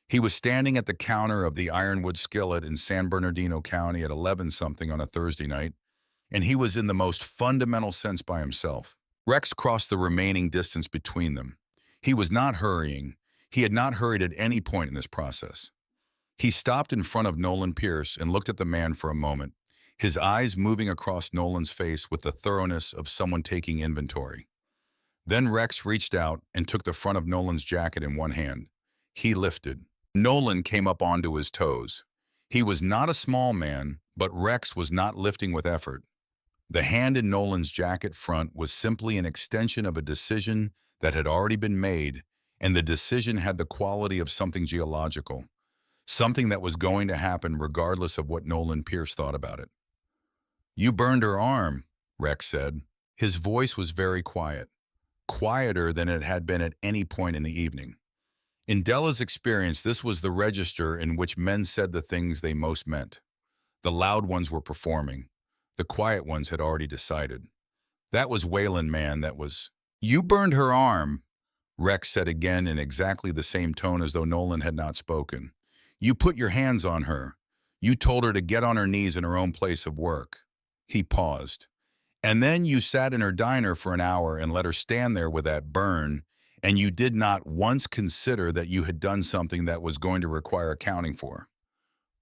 He was standing at the counter of the Ironwood Skillet in San Bernardino County at 11-something on a Thursday night, and he was in the most fundamental sense by himself. Rex crossed the remaining distance between them. He was not hurrying. He had not hurried at any point in this process. He stopped in front of Nolan Pierce and looked at the man for a moment, his eyes moving across Nolan's face with the thoroughness of someone taking inventory. Then Rex reached out and took the front of Nolan's jacket in one hand. He lifted. Nolan came up onto his toes. He was not a small man, but Rex was not lifting with effort. The hand in Nolan's jacket front was simply an extension of a decision that had already been made, and the decision had the quality of something geological, something that was going to happen regardless of what Nolan Pierce thought about it. "You burned her arm," Rex said. His voice was very quiet, quieter than it had been at any point in the evening. In Della's experience, this was the register in which men said the things they most meant. The loud ones were performing. The quiet ones had already decided. That was Wayland, man, that was. "You burned her arm," Rex said again in exactly the same tone as though Nolan had not spoken. "You put your hands on her. You told her to get on her knees in her own place of work." He paused. "And then you sat in her diner for an hour and let her stand there with that burn, and you did not once consider that you had done something that was going to require accounting for."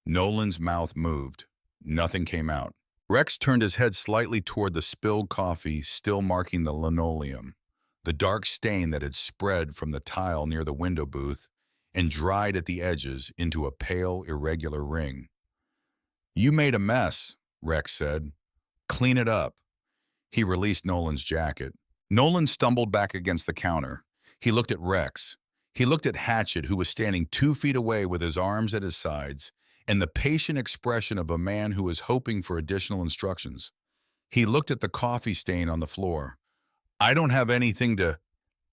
Nolan's mouth moved. Nothing came out. Rex turned his head slightly toward the spilled coffee still marking the linoleum, the dark stain that had spread from the tile near the window booth, and dried at the edges into a pale, irregular ring. "You made a mess," Rex said. "Clean it up." He released Nolan's jacket. Nolan stumbled back against the counter. He looked at Rex. He looked at Hatchet, who was standing 2 feet away with his arms at his sides, and the patient expression of a man who was hoping for additional instructions. He looked at the coffee stain on the floor. "I don't have anything to—"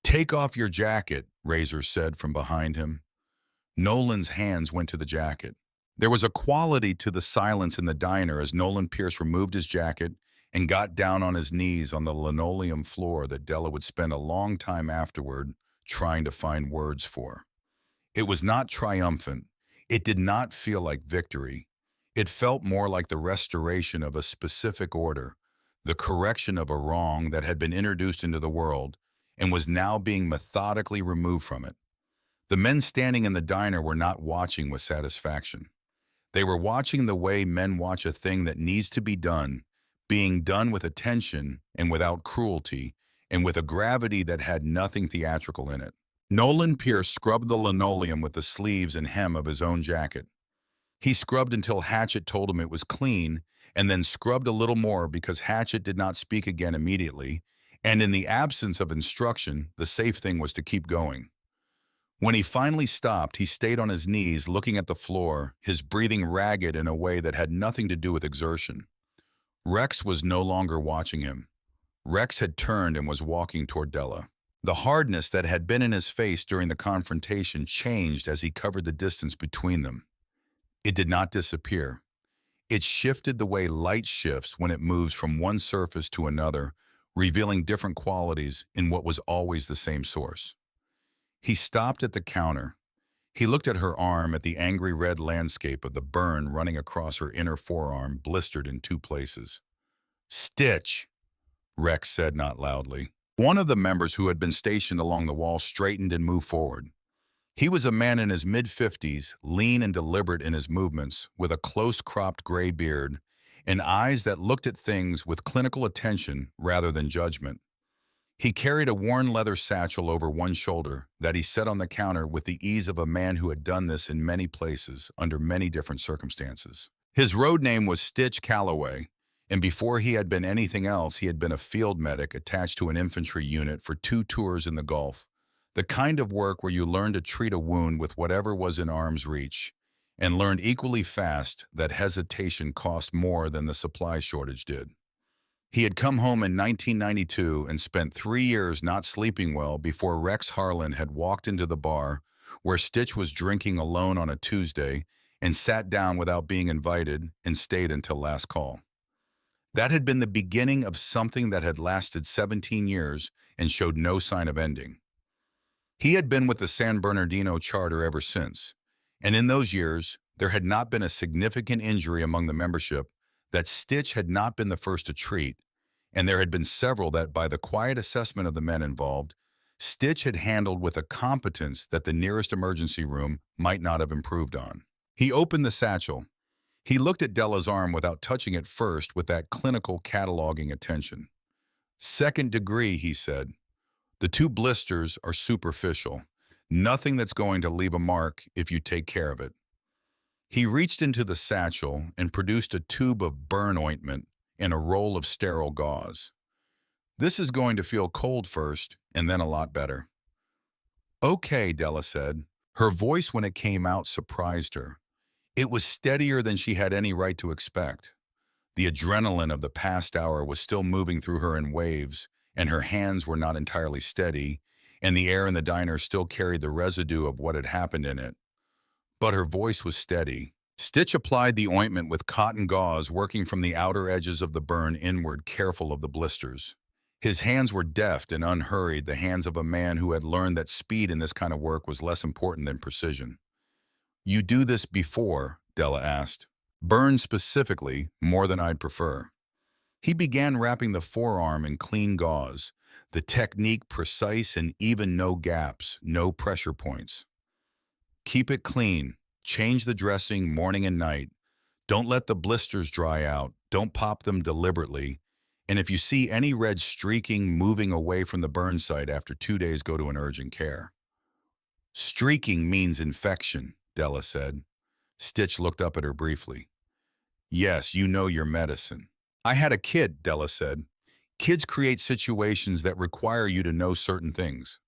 "Take off your jacket," Razor said from behind him. Nolan's hands went to the jacket. There was a quality to the silence in the diner as Nolan Pierce removed his jacket and got down on his knees on the linoleum floor that Della would spend a long time afterward trying to find words for. It was not triumphant. It did not feel like victory. It felt more like the restoration of a specific order, the correction of a wrong that had been introduced into the world and was now being methodically removed from it. The men standing in the diner were not watching with satisfaction. They were watching the way men watch a thing that needs to be done, being done with attention and without cruelty, and with a gravity that had nothing theatrical in it. Nolan Pierce scrubbed the linoleum with the sleeves and hem of his own jacket. He scrubbed until Hatchet told him it was clean, and then scrubbed a little more because Hatchet did not speak again immediately, and in the absence of instruction, the safe thing was to keep going. When he finally stopped, he stayed on his knees looking at the floor, his breathing ragged in a way that had nothing to do with exertion. Rex was no longer watching him. Rex had turned and was walking toward Della. The hardness that had been in his face during the confrontation changed as he covered the distance between them. It did not disappear. It shifted the way light shifts when it moves from one surface to another, revealing different qualities in what was always the same source. He stopped at the counter. He looked at her arm, at the angry red landscape of the burn running across her inner forearm, blistered in 2 places. "Stitch," Rex said not loudly. One of the members who had been stationed along the wall straightened and moved forward. He was a man in his mid-50s, lean and deliberate in his movements, with a close-cropped gray beard and eyes that looked at things with clinical attention rather than judgment. He carried a worn leather satchel over one shoulder that he set on the counter with the ease of a man who had done this in many places under many different circumstances. His road name was Stitch Calloway, and before he had been anything else, he had been a field medic attached to an infantry unit for 2 tours in the Gulf, the kind of work where you learn to treat a wound with whatever was in arm's reach, and learned equally fast that hesitation cost more than the supply shortage did. He had come home in 1992 and spent 3 years not sleeping well before Rex Harlan had walked into the bar where Stitch was drinking alone on a Tuesday and sat down without being invited and stayed until last call. That had been the beginning of something that had lasted 17 years and showed no sign of ending. He had been with the San Bernardino Charter ever since, and in those years, there had not been a significant injury among the membership that Stitch had not been the first to treat, and there had been several that, by the quiet assessment of the men involved, Stitch had handled with a competence that the nearest emergency room might not have improved on. He opened the satchel. He looked at Della's arm without touching it first with that clinical cataloging attention. "Second degree," he said. "The 2 blisters are superficial. Nothing that's going to leave a mark if you take care of it." He reached into the satchel and produced a tube of burn ointment and a roll of sterile gauze. "This is going to feel cold first, and then a lot better." "Okay," Della said. Her voice when it came out surprised her. It was steadier than she had any right to expect. The adrenaline of the past hour was still moving through her in waves, and her hands were not entirely steady, and the air in the diner still carried the residue of what had happened in it. But her voice was steady. Stitch applied the ointment with cotton gauze, working from the outer edges of the burn inward, careful of the blisters. His hands were deft and unhurried, the hands of a man who had learned that speed in this kind of work was less important than precision. "You do this before?" Della asked. "Burn specifically, more than I'd prefer." He began wrapping the forearm in clean gauze, the technique precise and even, no gaps, no pressure points. "Keep it clean. Change the dressing morning and night. Don't let the blisters dry out. Don't pop them deliberately. And if you see any red streaking moving away from the burn site after 2 days, go to an urgent care." Streaking means infection, Della said. Stitch looked up at her briefly. Yes, you know your medicine. I had a kid, Della said. Kids create situations that require you to know certain things.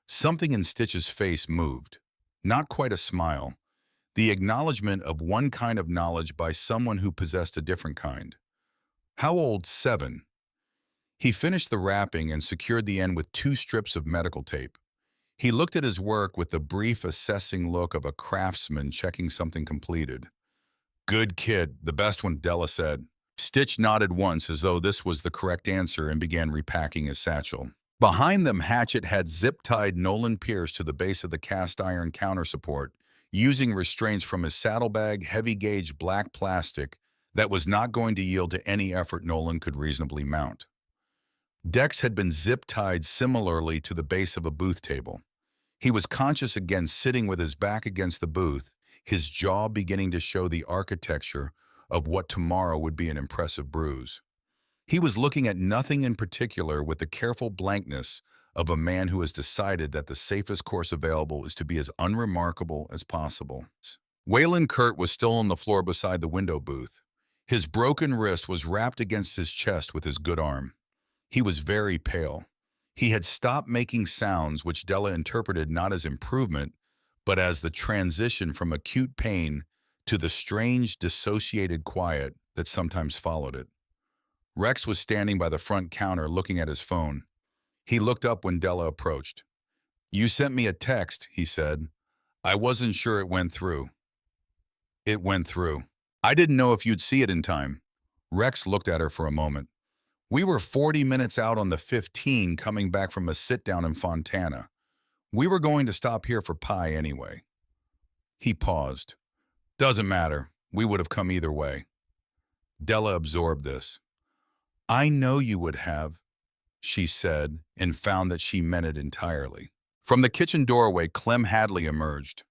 Something in Stitch's face moved. Not quite a smile. The acknowledgement of one kind of knowledge by someone who possessed a different kind. How old? 7. He finished the wrapping and secured the end with 2 strips of medical tape. He looked at his work with the brief assessing look of a craftsman checking something completed. Good kid, the best one, Della said. Stitch nodded once as though this was the correct answer and began repacking his satchel. Behind them, Hatchet had zip-tied Nolan Pierce to the base of the cast-iron counter support, using restraints from his saddlebag heavy-gauge black plastic that was not going to yield to any effort Nolan could reasonably mount. Dex had been zip-tied similarly to the base of a booth table. He was conscious again sitting with his back against the booth, his jaw beginning to show the architecture of what tomorrow would be an impressive bruise. He was looking at nothing in particular with the careful blankness of a man who has decided that the safest course available is to be as unremarkable as possible. Waylon Kurt was still on the floor beside the window booth. His broken wrist was wrapped against his chest with his good arm. He was very pale. He had stopped making sounds, which Della interpreted not as improvement, but as the transition from acute pain to the strange, dissociated quiet that sometimes followed it. Rex was standing by the front counter looking at his phone. He looked up when Della approached. You sent me a text, he said. I wasn't sure it went through. It went through. I didn't know if you'd see it in time. Rex looked at her for a moment. We were 40 minutes out on the 15 coming back from a sit-down in Fontana. We were going to stop here for pie anyway. He paused. Doesn't matter. We would have come either way. Della absorbed this. I know you would have, she said, and found that she meant it entirely. From the kitchen doorway, Clem Hadley emerged.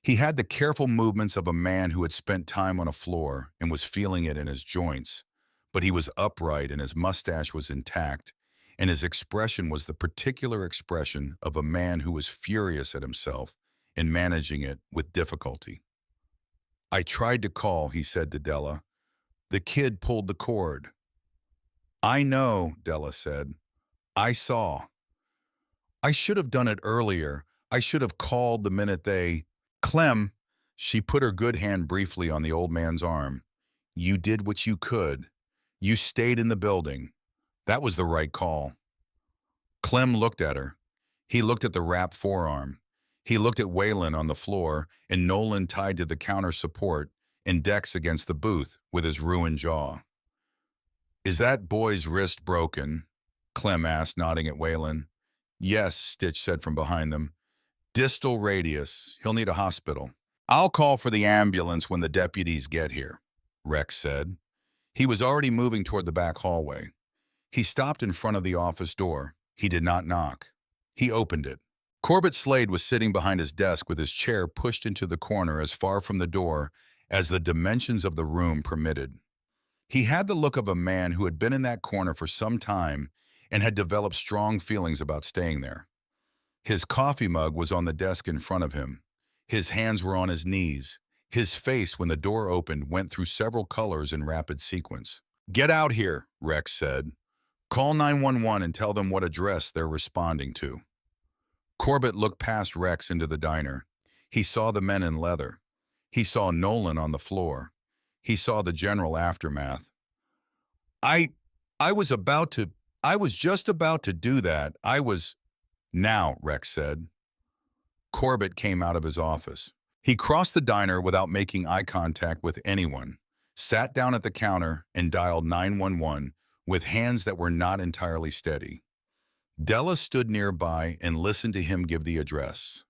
He had the careful movements of a man who had spent time on a floor and was feeling it in his joints, but he was upright and his mustache was intact, and his expression was the particular expression of a man who was furious at himself and managing it with difficulty. I tried to call, he said to Della. The kid pulled the cord. I know, Della said. I saw. I should have done it earlier. I should have called the minute they... Clem, she put her good hand briefly on the old man's arm. You did what you could. You stayed in the building. That was the right call. Clem looked at her. He looked at the wrapped forearm. He looked at Waylon on the floor and Nolan tied to the counter support and Dex against the booth with his ruined jaw. Is that boy's wrist broken? Clem asked, nodding at Waylon. Yes, Stitch said from behind them. Distal radius. He'll need a hospital. I'll call for the ambulance when the deputies get here, Rex said. He was already moving toward the back hallway. He stopped in front of the office door. He did not knock. He opened it. Corbett Slade was sitting behind his desk with his chair pushed into the corner as far from the door as the dimensions of the room permitted. He had the look of a man who had been in that corner for some time and had developed strong feelings about staying there. His coffee mug was on the desk in front of him. His hands were on his knees. His face, when the door opened, went through several colors in rapid sequence. Get out here, Rex said. Call 911 and tell them what address they're responding to. Corbett looked past Rex into the diner. He saw the men in leather. He saw Nolan on the floor. He saw the general aftermath. I was just about to do that. Now, Rex said. Corbett came out of his office. He crossed the diner without making eye contact with anyone, sat down at the counter, and dialed 911 with hands that were not entirely steady. Della stood nearby and listened to him give the address.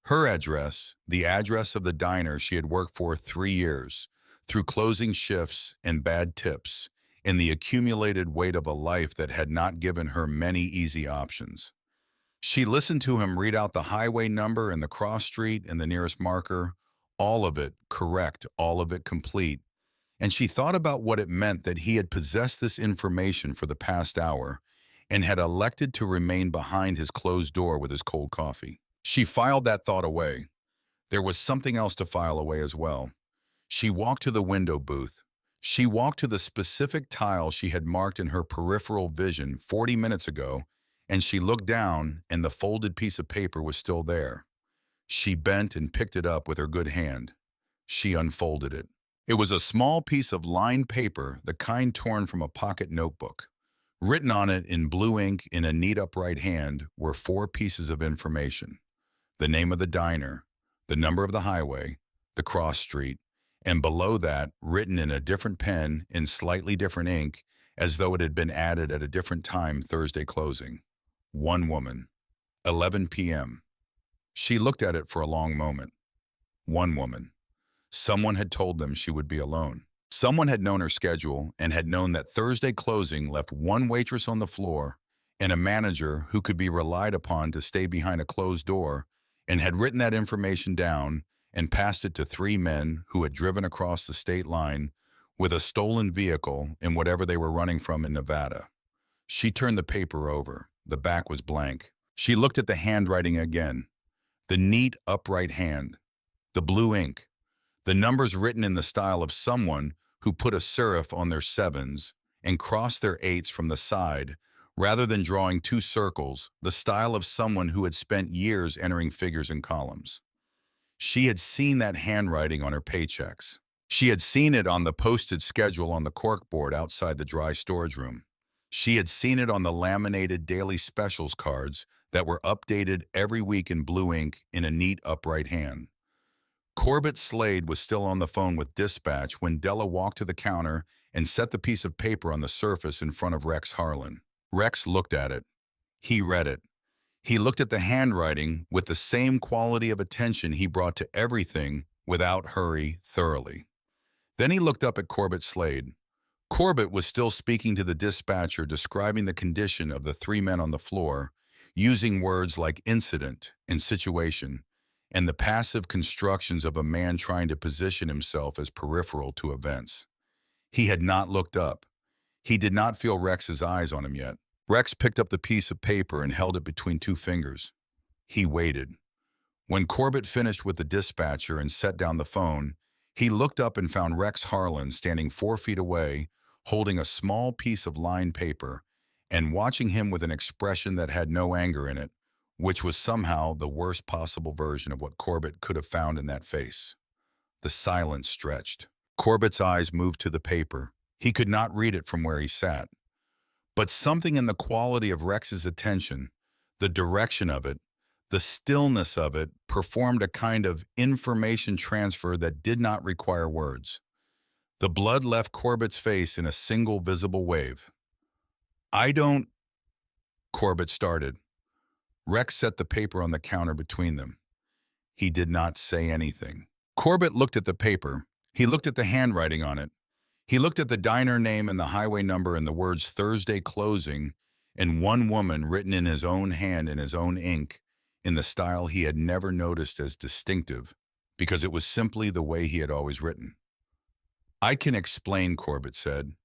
Her address, the address of the diner she had worked for 3 years, through closing shifts and bad tips, and the accumulated weight of a life that had not given her many easy options. She listened to him read out the highway number and the cross street and the nearest marker, all of it correct, all of it complete, and she thought about what it meant that he had possessed this information for the past hour and had elected to remain behind his closed door with his cold coffee. She filed that thought away. There was something else to file away as well. She walked to the window booth. She walked to the specific tile she had marked in her peripheral vision 40 minutes ago, and she looked down, and the folded piece of paper was still there. She bent and picked it up with her good hand. She unfolded it. It was a small piece of lined paper, the kind torn from a pocket notebook. Written on it in blue ink in a neat upright hand were four pieces of information: the name of the diner, the number of the highway, the cross street, and below that, written in a different pen in slightly different ink, as though it had been added at a different time Thursday closing. One woman. 11 p.m. She looked at it for a long moment. One woman. Someone had told them she would be alone. Someone had known her schedule and had known that Thursday closing left one waitress on the floor and a manager who could be relied upon to stay behind a closed door, and had written that information down and passed it to three men who had driven across the state line with a stolen vehicle in whatever they were running from in Nevada. She turned the paper over. The back was blank. She looked at the handwriting again. The neat, upright hand. The blue ink. The numbers written in the style of someone who put a serif on their sevens and crossed their eights from the side, rather than drawing two circles, the style of someone who had spent years entering figures and columns. She had seen that handwriting on her paychecks. She had seen it on the posted schedule on the corkboard outside the dry storage room. She had seen it on the laminated daily specials cards that were updated every week in blue ink in a neat upright hand. Corbett Slade was still on the phone with dispatch when Della walked to the counter and set the piece of paper on the surface in front of Rex Harlan. Rex looked at it. He read it. He looked at the handwriting with the same quality of attention he brought to everything without hurry thoroughly. Then he looked up at Corbett Slade. Corbett was still speaking to the dispatcher, describing the condition of the three men on the floor, using words like incident and situation, and the passive constructions of a man trying to position himself as peripheral to events. He had not looked up. He did not feel Rex's eyes on him yet. Rex picked up the piece of paper and held it between two fingers. He waited. When Corbett finished with the dispatcher and set down the phone, he looked up and found Rex Harlan standing 4 feet away, holding a small piece of lined paper, and watching him with an expression that had no anger in it, which was somehow the worst possible version of what Corbett could have found in that face. The silence stretched. Corbett's eyes moved to the paper. He could not read it from where he sat. But something in the quality of Rex's attention, the direction of it, the stillness of it, performed a kind of information transfer that did not require words. The blood left Corbett's face in a single visible wave. "I don't," Corbett started. Rex set the paper on the counter between them. He did not say anything. Corbett looked at the paper. He looked at the handwriting on it. He looked at the diner name and the highway number and the words Thursday closing and one woman written in his own hand in his own ink in the style he had never noticed as distinctive, because it was simply the way he had always written. "I can explain," Corbett said.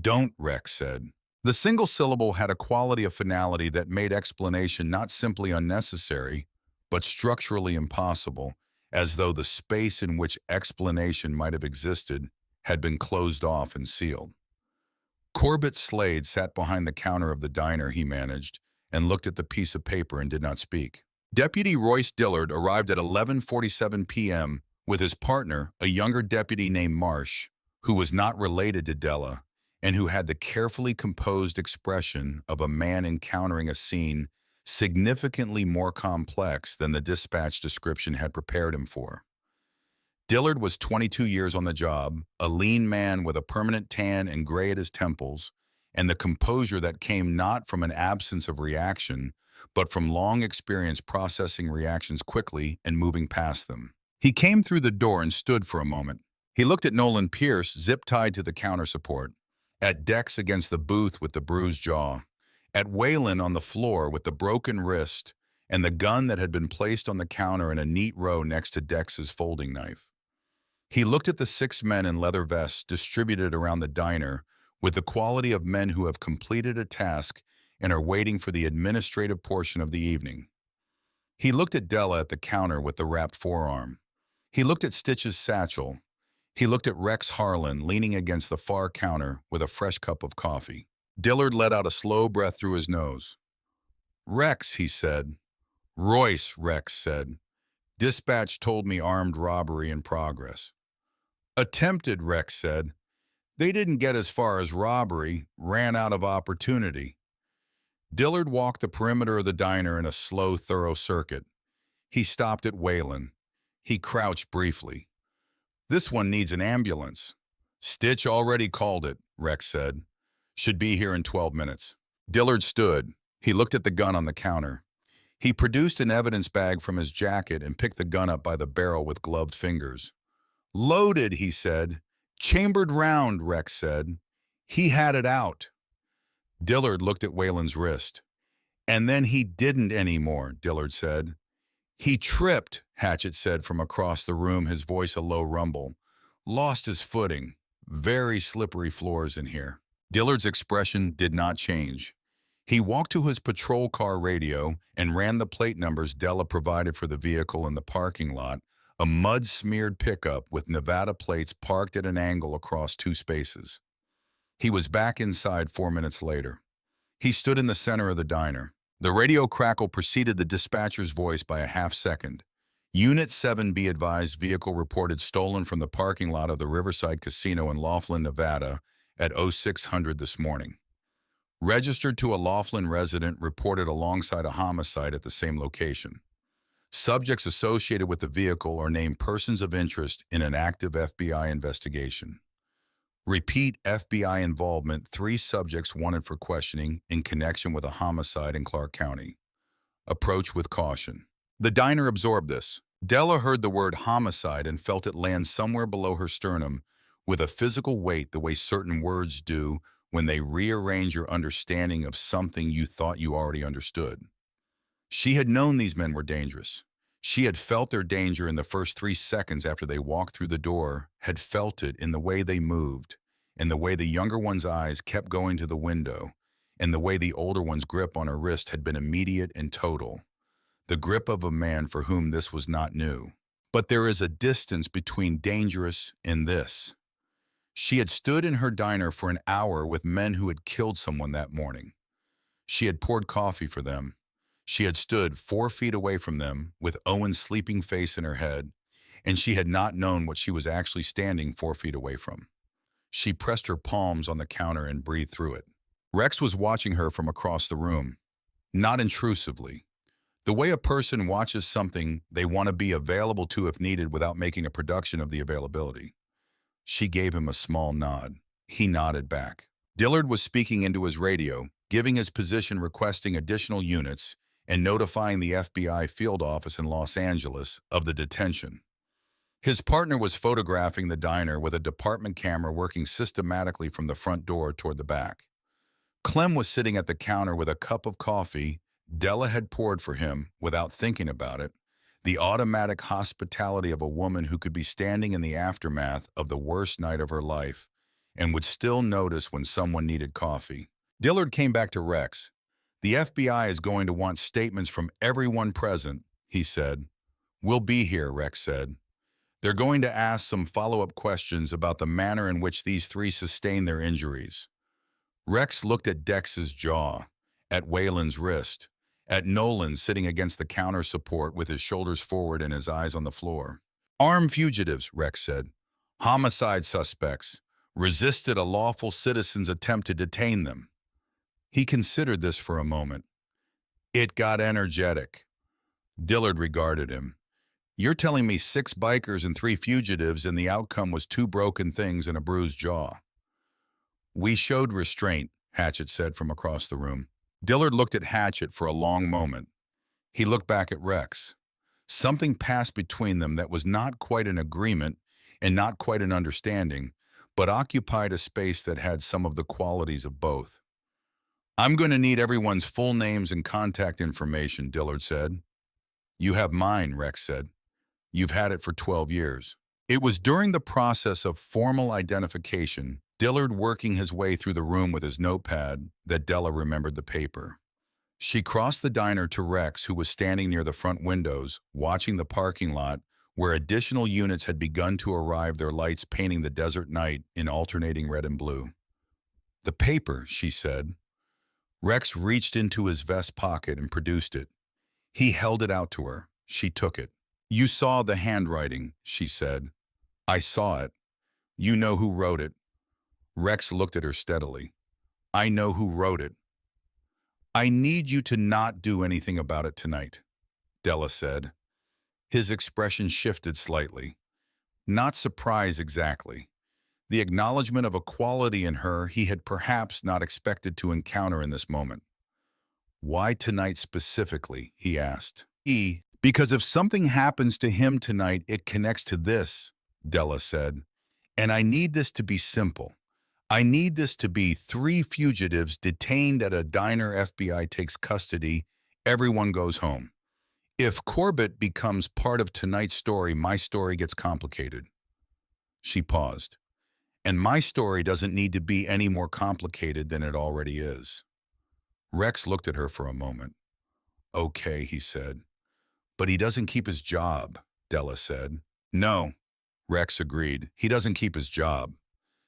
"Don't," Rex said. The single syllable had a quality of finality that made explanation not simply unnecessary, but structurally impossible, as though the space in which explanation might have existed had been closed off and sealed. Corbett Slade sat behind the counter of the diner he managed and looked at the piece of paper and did not speak. Deputy Royce Dillard arrived at 11:47 p.m. with his partner, a younger deputy named Marsh, who was not related to Della, and who had the carefully composed expression of a man encountering a scene significantly more complex than the dispatch description had prepared him for. Dillard was 22 years on the job, a lean man with a permanent tan and gray at his temples, and the composure that came not from an absence of reaction, but from long experience processing reactions quickly and moving past them. He came through the door and stood for a moment. He looked at Nolan Pierce, zip-tied to the counter support, at Dex against the booth with the bruised jaw, at Waylon on the floor with the broken wrist and the gun that had been placed on the counter in a neat row next to Dex's folding knife. He looked at the 6 men in leather vests distributed around the diner with the quality of men who have completed a task and are waiting for the administrative portion of the evening. He looked at Della at the counter with the wrapped forearm. He looked at Stitch's satchel. He looked at Rex Harlan leaning against the far counter with a fresh cup of coffee. Dillard let out a slow breath through his nose. "Rex," he said. "Royce," Rex said. "Dispatch told me armed robbery in progress." "Attempted," Rex said. "They didn't get as far as robbery, ran out of opportunity." Dillard walked the perimeter of the diner in a slow, thorough circuit. He stopped at Whalen. He crouched briefly. "This one needs an ambulance." "Stitch already called it," Rex said. "Should be here in 12 minutes. Dillard stood. He looked at the gun on the counter. He produced an evidence bag from his jacket and picked the gun up by the barrel with gloved fingers. "Loaded," he said. "Chambered round," Rex said. "He had it out." Dillard looked at Whalen's wrist. "And then he didn't anymore," Dillard said. "He tripped," Hatchett said from across the room, his voice a low rumble. "Lost his footing. Very slippery floors in here." Dillard's expression did not change. He walked to his patrol car radio and ran the plate numbers Della provided for the vehicle in the parking lot, a mud-smeared pickup with Nevada plates parked at an angle across two spaces. He was back inside 4 minutes later. He stood in the center of the diner. The radio crackle preceded the dispatcher's voice by a half-second. "Unit 7, be advised, vehicle reported stolen from the parking lot of the Riverside Casino in Laughlin, Nevada at 0600 this morning. Registered to a Laughlin resident reported alongside a homicide at the same location. Subjects associated with the vehicle are named persons of interest in an active FBI investigation. Repeat FBI involvement, 3 subjects wanted for questioning in connection with a homicide in Clark County. Approach with caution." The diner absorbed this. Della heard the word homicide and felt it land somewhere below her sternum with a physical weight the way certain words do when they rearrange your understanding of something you thought you already understood. She had known these men were dangerous. She had felt their danger in the first 3 seconds after they walked through the door, had felt it in the way they moved, in the way the younger one's eyes kept going to the window, and the way the older one's grip on her wrist had been immediate and total. The grip of a man for whom this was not new. But there is a distance between dangerous and this. She had stood in her diner for an hour with men who had killed someone that morning. She had poured coffee for them. She had stood 4 feet away from them with Owen's sleeping face in her head, and she had not known what she was actually standing 4 feet away from. She pressed her palms on the counter and breathed through it. Rex was watching her from across the room, not intrusively. The way a person watches something they want to be available to if needed without making a production of the availability. She gave him a small nod. He nodded back. Dillard was speaking into his radio, giving his position, requesting additional units, and notifying the FBI field office in Los Angeles of the detention. His partner was photographing the diner with a department camera working systematically from the front door toward the back. Clem was sitting at the counter with a cup of coffee Della had poured for him without thinking about it, the automatic hospitality of a woman who could be standing in the aftermath of the worst night of her life and would still notice when someone needed coffee. Dillard came back to Rex. "The FBI is going to want statements from everyone present," he said. "We'll be here," Rex said. "They're going to ask some follow-up questions about the manner in which these 3 sustained their injuries." Rex looked at Dex's jaw, at Whalen's wrist, at Nolan sitting against the counter support with his shoulders forward and his eyes on the floor. "Armed fugitives," Rex said. "Homicide suspects. Resisted a lawful citizen's attempt to detain them." He considered this for a moment. It got energetic. Dillard regarded him. "You're telling me 6 bikers and 3 fugitives and the outcome was 2 broken things and a bruised jaw?" "We showed restraint," Hatchett said from across the room. Dillard looked at Hatchett for a long moment. He looked back at Rex. Something passed between them that was not quite an agreement and not quite an understanding, but occupied a space that had some of the qualities of both. "I'm going to need everyone's full names and contact information," Dillard said. "You have mine," Rex said. "You've had it for 12 years. It was during the process of formal identification, Dillard working his way through the room with his notepad, that Della remembered the paper. She crossed the diner to Rex, who was standing near the front windows, watching the parking lot, where additional units had begun to arrive, their lights painting the desert night in alternating red and blue. "The paper," she said. Rex reached into his vest pocket and produced it. He held it out to her. She took it. "You saw the handwriting," she said. "I saw it. You know who wrote it." Rex looked at her steadily. "I know who wrote it." "I need you to not do anything about it tonight," Della said. His expression shifted slightly. Not surprise exactly. The acknowledgement of a quality in her he had perhaps not expected to encounter in this moment. "Why tonight specifically?" he asked. "Because if something happens to him tonight, it connects to this," Della said. "And I need this to be simple. I need this to be 3 fugitives detained at a diner, FBI takes custody, everyone goes home. If Corbett becomes part of tonight's story, my story gets complicated." She paused. "And my story doesn't need to be any more complicated than it already is." Rex looked at her for a moment. "Okay," he said. "But he doesn't keep his job," Della said. "No," Rex agreed. "He doesn't keep his job."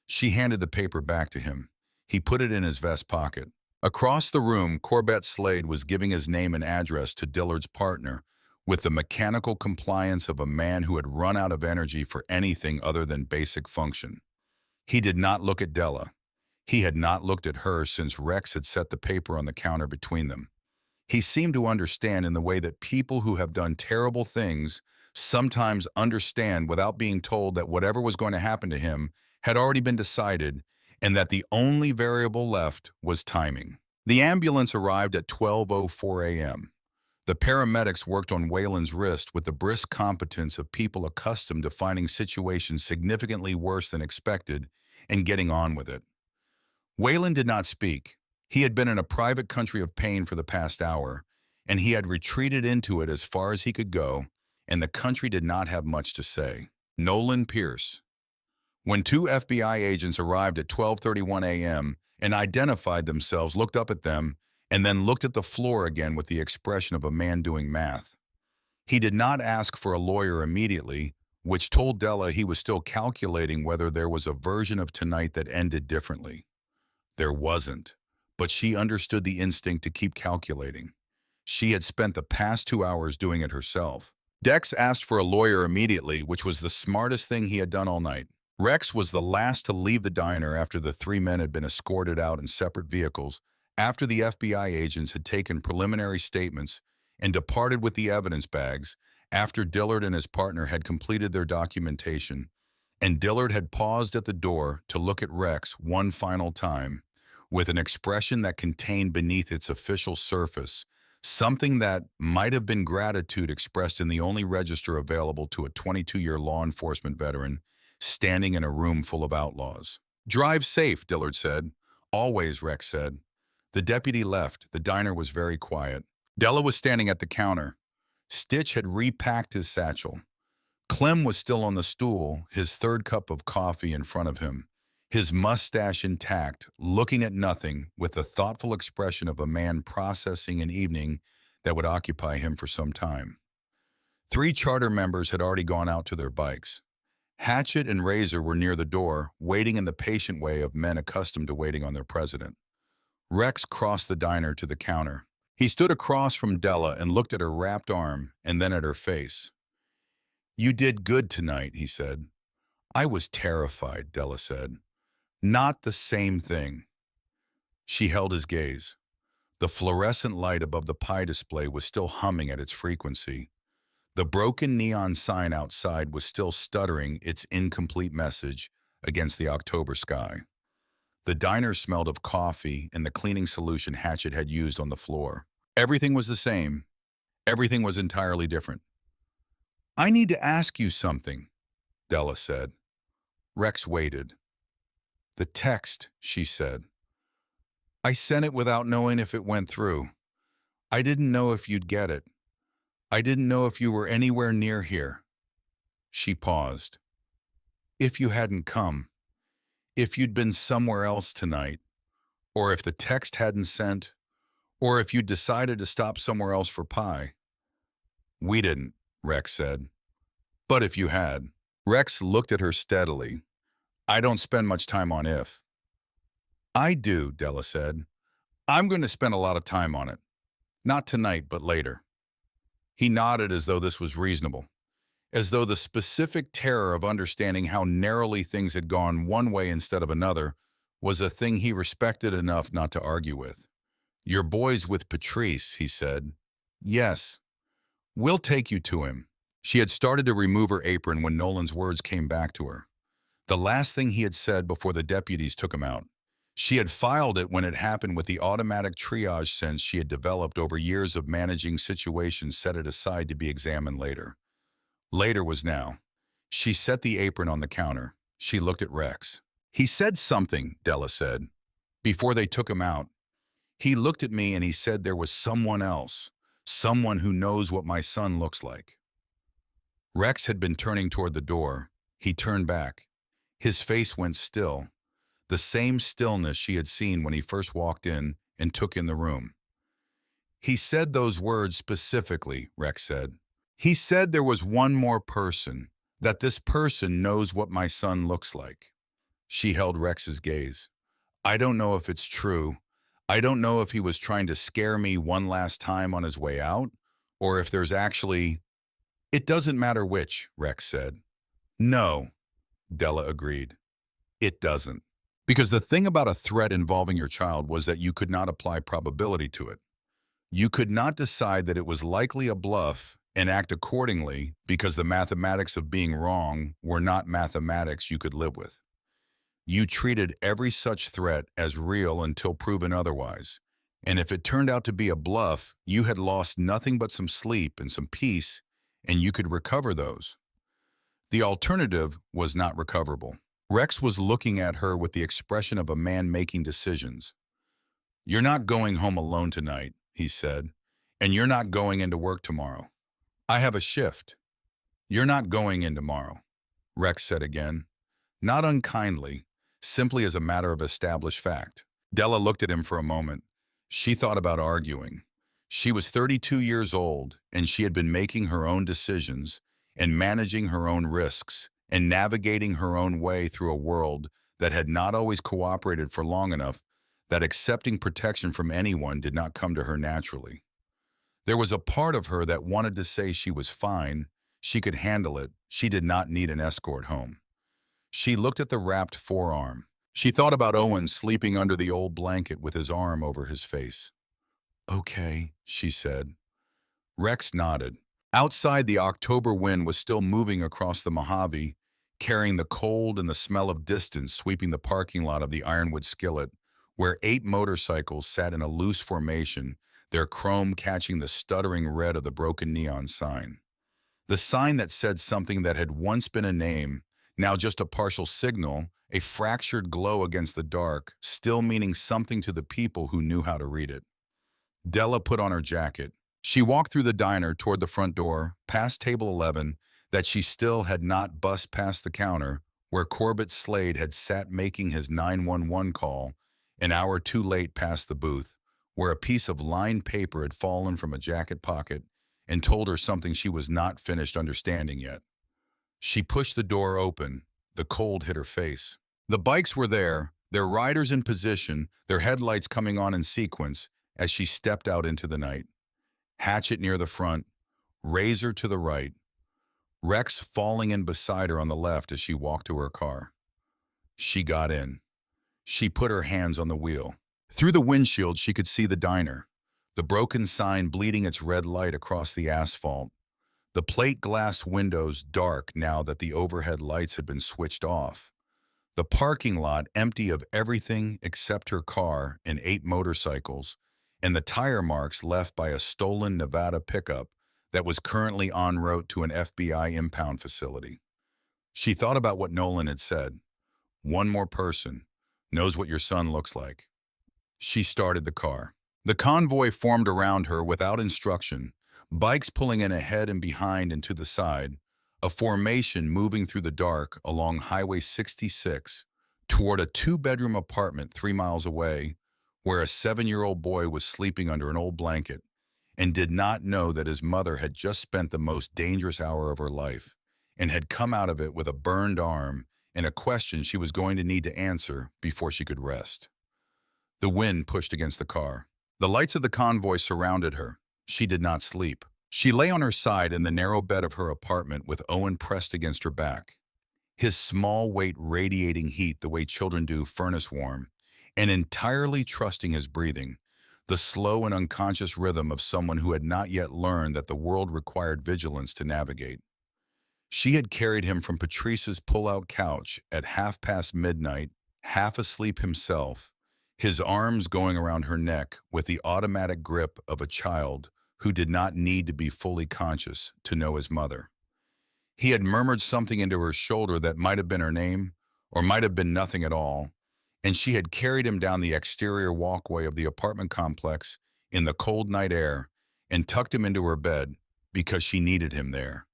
She handed the paper back to him. He put it in his vest pocket. Across the room, Corbett Slade was giving his name and address to Dillard's partner with the mechanical compliance of a man who had run out of energy for anything other than basic function. He did not look at Della. He had not looked at her since Rex had set the paper on the counter between them. He seemed to understand in the way that people who have done terrible things sometimes understand without being told that whatever was going to happen to him had already been decided and that the only variable left was timing. The ambulance arrived at 12:04 a.m. The paramedics worked on Waylon's wrist with the brisk competence of people accustomed to finding situations significantly worse than expected and getting on with it. Waylon did not speak. He had been in a private country of pain for the past hour, and he had retreated into it as far as he could go, and the country did not have much to say. Nolan Pierce. When 2 FBI agents arrived at 12:31 a.m. and identified themselves, looked up at them, and then looked at the floor again with the expression of a man doing math. He did not ask for a lawyer immediately, which told Della he was still calculating whether there was a version of tonight that ended differently. There wasn't, but she understood the instinct to keep calculating. She had spent the past 2 hours doing it herself. Dex asked for a lawyer immediately, which was the smartest thing he had done all night. Rex was the last to leave the diner after the 3 men had been escorted out in separate vehicles, after the FBI agents had taken preliminary statements and departed with the evidence bags, after Dillard and his partner had completed their documentation, and Dillard had paused at the door to look at Rex one final time, with an expression that contained beneath its official surface something that might have been gratitude expressed in the only register available to a 22-year law enforcement veteran standing in a room full of outlaws. "Drive safe," Dillard said. "Always," Rex said. The deputy left. The diner was very quiet. Della was standing at the counter. Stitch had repacked his satchel. Clem was still on the stool, his third cup of coffee in front of him, his mustache intact, looking at nothing with the thoughtful expression of a man processing an evening that would occupy him for some time. 3 charter members had already gone out to their bikes. Hatchet and Razor were near the door, waiting in the patient way of men accustomed to waiting on their president. Rex crossed the diner to the counter. He stood across from Della and looked at her wrapped arm and then at her face. "You did good tonight," he said. "I was terrified," Della said. "Not the same thing." She held his gaze. The fluorescent light above the pie display was still humming at its frequency. The broken neon sign outside was still stuttering its incomplete message against the October sky. The diner smelled of coffee and the cleaning solution Hatchet had used on the floor. Everything was the same. Everything was entirely different. "I need to ask you something," Della said. Rex waited. "The text," she said. "I sent it without knowing if it went through. I didn't know if you'd get it. I didn't know if you were anywhere near here." She paused. "If you hadn't come, if you'd been somewhere else tonight, or if the text hadn't sent, Or if you decided to stop somewhere else for pie. We didn't, Rex said. But if you had. Rex looked at her steadily. I don't spend much time on if. I do, Della said. I'm going to spend a lot of time on it. Not tonight, but later. He nodded as though this was reasonable, as though the specific terror of understanding how narrowly things had gone one way instead of another was a thing he respected enough not to argue with. Your boy's with Patrice, he said. Yes. We'll take you to him. She had started to remove her apron when Nolan's words came back to her. The last thing he had said before the deputies took him out. She had filed it when it happened with the automatic triage sense she had developed over years of managing situations, set it aside to be examined later. Later was now. She set the apron on the counter. She looked at Rex. He said something, Della said, before they took him out. He looked at me and he said there was someone else, someone who knows what my son looks like. Rex had been turning toward the door. He turned back. His face went still, the same stillness she had seen when he first walked in and took in the room. He said those words specifically, Rex said. He said there was one more person, that this person knows what my son looks like. She held Rex's gaze. I don't know if it's true. I don't know if he was trying to scare me one last time on his way out, or if there's actually... It doesn't matter which, Rex said. No, Della agreed. It doesn't. Because the thing about a threat involving your child was that you could not apply probability to it. You could not decide that it was likely a bluff and act accordingly because the mathematics of being wrong were not mathematics you could live with. You treated every such threat as real until proven otherwise. And if it turned out to be a bluff, you had lost nothing but some sleep and some peace, and you could recover those. The alternative was not recoverable. Rex was looking at her with the expression of a man making decisions. You're not going home alone tonight, he said, and you're not going into work tomorrow. I have a shift. You're not going in tomorrow, Rex said again, not unkindly, simply as a matter of established fact. Della looked at him for a moment. She thought about arguing. She was 32 years old, and she had been making her own decisions and managing her own risks and navigating her own way through a world that had not always cooperated for long enough that accepting protection from anyone did not come to her naturally. There was a part of her that wanted to say she was fine, she could handle it, she did not need an escort home. She looked at the wrapped forearm. She thought about Owen sleeping under the old blanket with his arm over his face. Okay, she said. Rex nodded. Outside, the October wind was still moving across the Mojave, carrying the cold and the smell of distance sweeping the parking lot of the Ironwood Skillet, where 8 motorcycles sat in a loose formation, their chrome catching the stuttering red of the broken neon sign. The sign that said something that had once been a name, now just a partial signal, a fractured glow against the dark, still meaning something to the people who knew how to read it. Della put on her jacket. She walked through the diner toward the front door, past table 11, that she still had not bussed past the counter, where Corbett Slade had sat making his 911 call, an hour too late past the booth, where a piece of lined paper had fallen from a jacket pocket and told her something she was not finished understanding yet. She pushed the door open. The cold hit her face. The bikes were there, their riders in position, their headlights coming on in sequence as she stepped out into the night. Hatchet near the front, Razor to the right, Rex falling in beside her on the left as she walked to her car. She got in. She put her hands on the wheel. Through the windshield, she could see the diner, the broken sign bleeding its red light across the asphalt, the plate glass windows dark now that the overhead lights had been switched off, the parking lot empty of everything except her car and 8 motorcycles, and the tire marks left by a stolen Nevada pickup that was currently en route to an FBI impound facility. She thought about what Nolan had said. One more person knows what your son looks like. She started the car. The convoy formed around her without instruction, bikes pulling in ahead and behind and to the side, a formation moving through the dark along Highway 66 toward a 2-bedroom apartment 3 miles away, where a 7-year-old boy was sleeping under an old blanket and did not know that his mother had just spent the most dangerous hour of her life and had come out of it with a burned arm and a question she was going to need to answer before she could rest. The wind pushed against the car. The lights of the convoy surrounded her. She did not sleep. She lay on her side in the narrow bed of her apartment with Owen pressed against her back, his small weight radiating heat the way children do furnace warm, and entirely trusting his breathing, the slow and unconscious rhythm of someone who had not yet learned that the world required vigilance to navigate. She had carried him from Patrice's pull-out couch at midnight, half asleep himself, his arms going around her neck with the automatic grip of a child who did not need to be fully conscious to know his mother. He had murmured something into her shoulder that might have been her name, or might have been nothing at all, and she had carried him down the exterior walkway of the apartment complex in the cold night air and tucked him into her bed because she needed him there,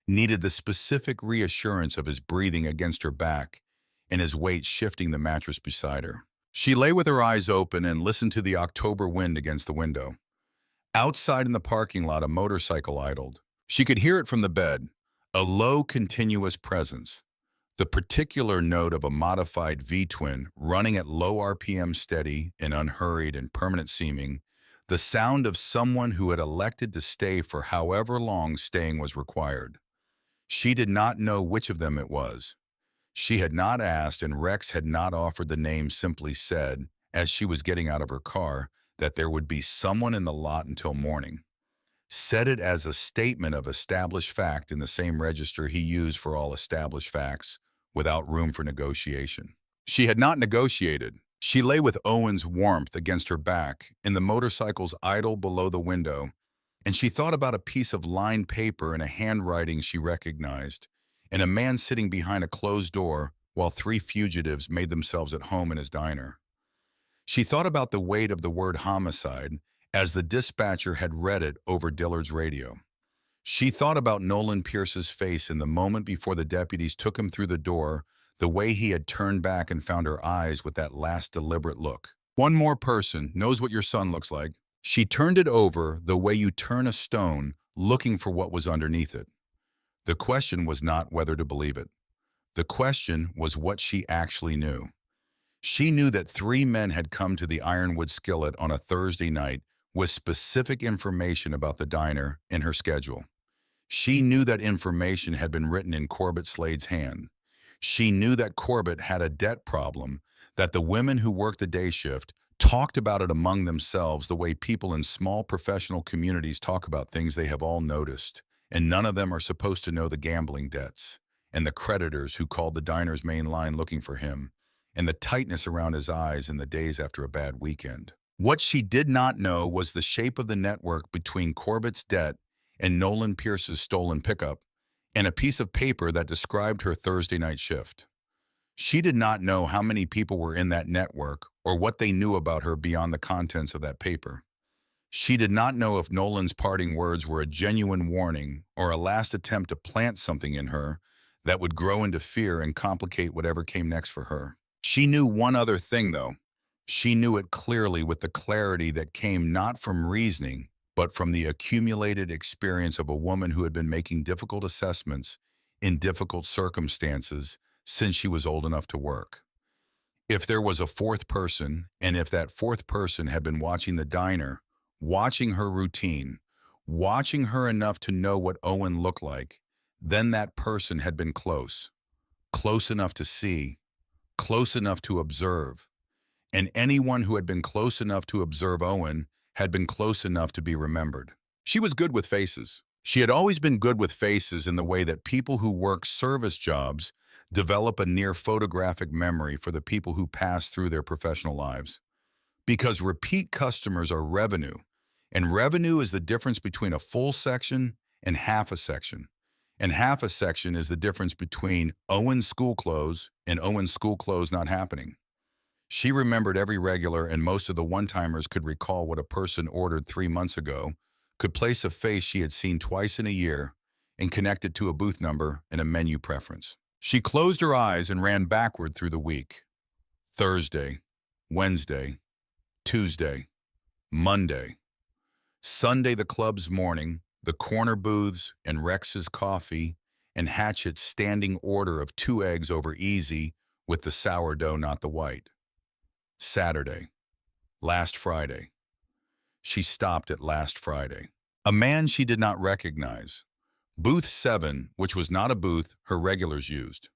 needed the specific reassurance of his breathing against her back and his weight shifting the mattress beside her. She lay with her eyes open and listened to the October wind against the window. Outside in the parking lot, a motorcycle idled. She could hear it from the bed, a low, continuous presence, the particular note of a modified V-twin running at low RPM, steady and unhurried and permanent seeming, the sound of someone who had elected to stay for however long staying was required. She did not know which of them it was. She had not asked, and Rex had not offered the name, simply said, as she was getting out of her car, that there would be someone in the lot until morning. Said it as a statement of established fact in the same register he used for all established facts, without room for negotiation. She had not negotiated. She lay with Owen's warmth against her back, in the motorcycle's idle below the window, and she thought about a piece of lined paper and a handwriting she recognized, and a man sitting behind a closed door while 3 fugitives made themselves at home in his diner. She thought about the weight of the word homicide as the dispatcher had read it over Dillard's radio. She thought about Nolan Pierce's face in the moment before the deputies took him through the door, the way he had turned back and found her eyes with that last deliberate look. One more person knows what your son looks like. She turned it over the way you turn a stone, looking for what was underneath it. The question was not whether to believe it. The question was what she actually knew. She knew that 3 men had come to the Ironwood Skillet on a Thursday night with specific information about the diner in her schedule. She knew that information had been written in Corbett Slade's hand. She knew that Corbett had a debt problem, that the women who worked the day shift talked about it among themselves the way people in small professional communities talk about things they have all noticed, and none of them are supposed to know the gambling debts, and the creditors who called the diner's main line looking for him, and the tightness around his eyes in the days after a bad weekend. What she did not know was the shape of the network between Corbett's debt and Nolan Pierce's stolen pickup, and a piece of paper that described her Thursday night shift. She did not know how many people were in that network or what they knew about her beyond the contents of that paper. She did not know if Nolan's parting words were a genuine warning or a last attempt to plant something in her that would grow into fear and complicate whatever came next for her. She knew one other thing, though. She knew it clearly, with the clarity that came not from reasoning, but from the accumulated experience of a woman who had been making difficult assessments in difficult circumstances since she was old enough to work. If there was a 4th person, and if that 4th person had been watching the diner, watching her routine, watching her enough to know what Owen looked like, then that person had been close enough to see, close enough to observe. And anyone who had been close enough to observe Owen had been close enough to be remembered. She was good with faces. She had always been good with faces in the way that people who work service jobs develop a near photographic memory for the people who pass through their professional lives. Because repeat customers are revenue, and revenue is the difference between a full section and half a section. And half a section is the difference between Owen's school clothes and Owen's school clothes not happening. She remembered every regular, and most of the one-timers could recall what a person ordered 3 months ago, could place a face she had seen twice in a year, and connect it to a booth number and a menu preference. She closed her eyes and ran backward through the week. Thursday, Wednesday, Tuesday, Monday, Sunday the club's morning, the corner booths and Rex's coffee, and Hatchet's standing order of 2 eggs over easy with the sourdough, not the white. Saturday, last Friday. She stopped at last Friday. A man she did not recognize. Booth 7, which was not a booth her regulars used.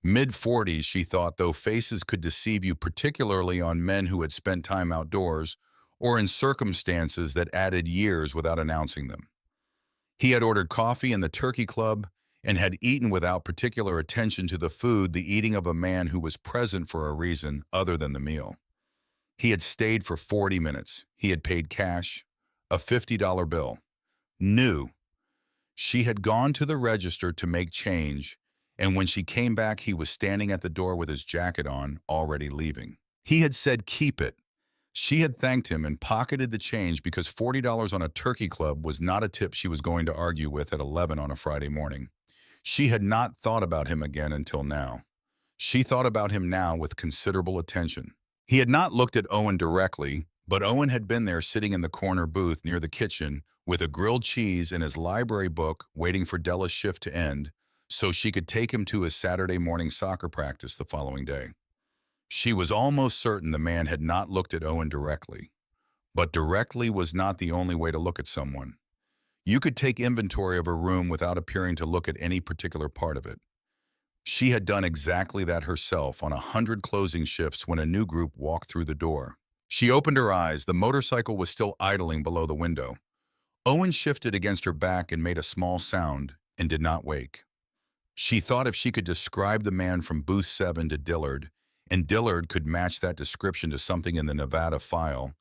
Mid-40s, she thought, though faces could deceive you, particularly on men who had spent time outdoors or in circumstances that added years without announcing them. He had ordered coffee in the Turkey Club and had eaten without particular attention to the food, the eating of a man who was present for a reason other than the meal. He had stayed for 40 minutes. He had paid cash, a $50 bill. New. She had gone to the register to make change, and when she came back, he was standing at the door with his jacket on, already leaving. He had said, "Keep it." She had thanked him and pocketed the change because $40 on a Turkey Club was not a tip she was going to argue with at 11 on a Friday morning. She had not thought about him again until now. She thought about him now with considerable attention. He had not looked at Owen directly, but Owen had been there sitting in the corner booth near the kitchen with a grilled cheese and his library book waiting for Della's shift to end so she could take him to his Saturday morning soccer practice the following day. She was almost certain the man had not looked at Owen directly. But directly was not the only way to look at someone. You could take inventory of a room without appearing to look at any particular part of it. She had done exactly that herself on 100 closing shifts when a new group walked through the door. She opened her eyes. The motorcycle was still idling below the window. Owen shifted against her back and made a small sound and did not wake. She thought if she could describe the man from booth 7 to Dillard, and Dillard could match that description to something in the Nevada file,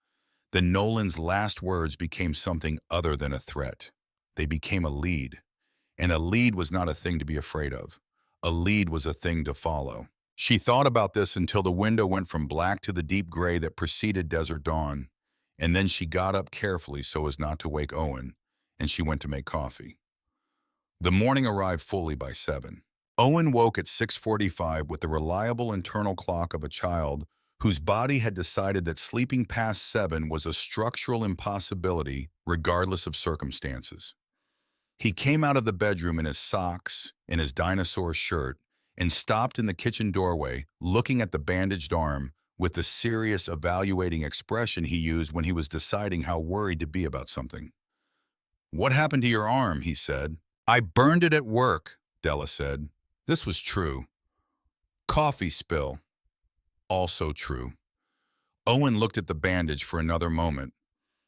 then Nolan's last words became something other than a threat. They became a lead. And a lead was not a thing to be afraid of. A lead was a thing to follow. She thought about this until the window went from black to the deep gray that preceded desert dawn, and then she got up carefully so as not to wake Owen, and she went to make coffee. The morning arrived fully by 7. Owen woke at 6:45 with the reliable internal clock of a child whose body had decided that sleeping past 7 was a structural impossibility regardless of circumstances. He came out of the bedroom in his socks and his dinosaur shirt and stopped in the kitchen doorway, looking at the bandaged arm with the serious, evaluating expression he used when he was deciding how worried to be about something. "What happened to your arm?" he said. "I burned it at work," Della said. This was true. Coffee spill. Also true. Owen looked at the bandage for another moment.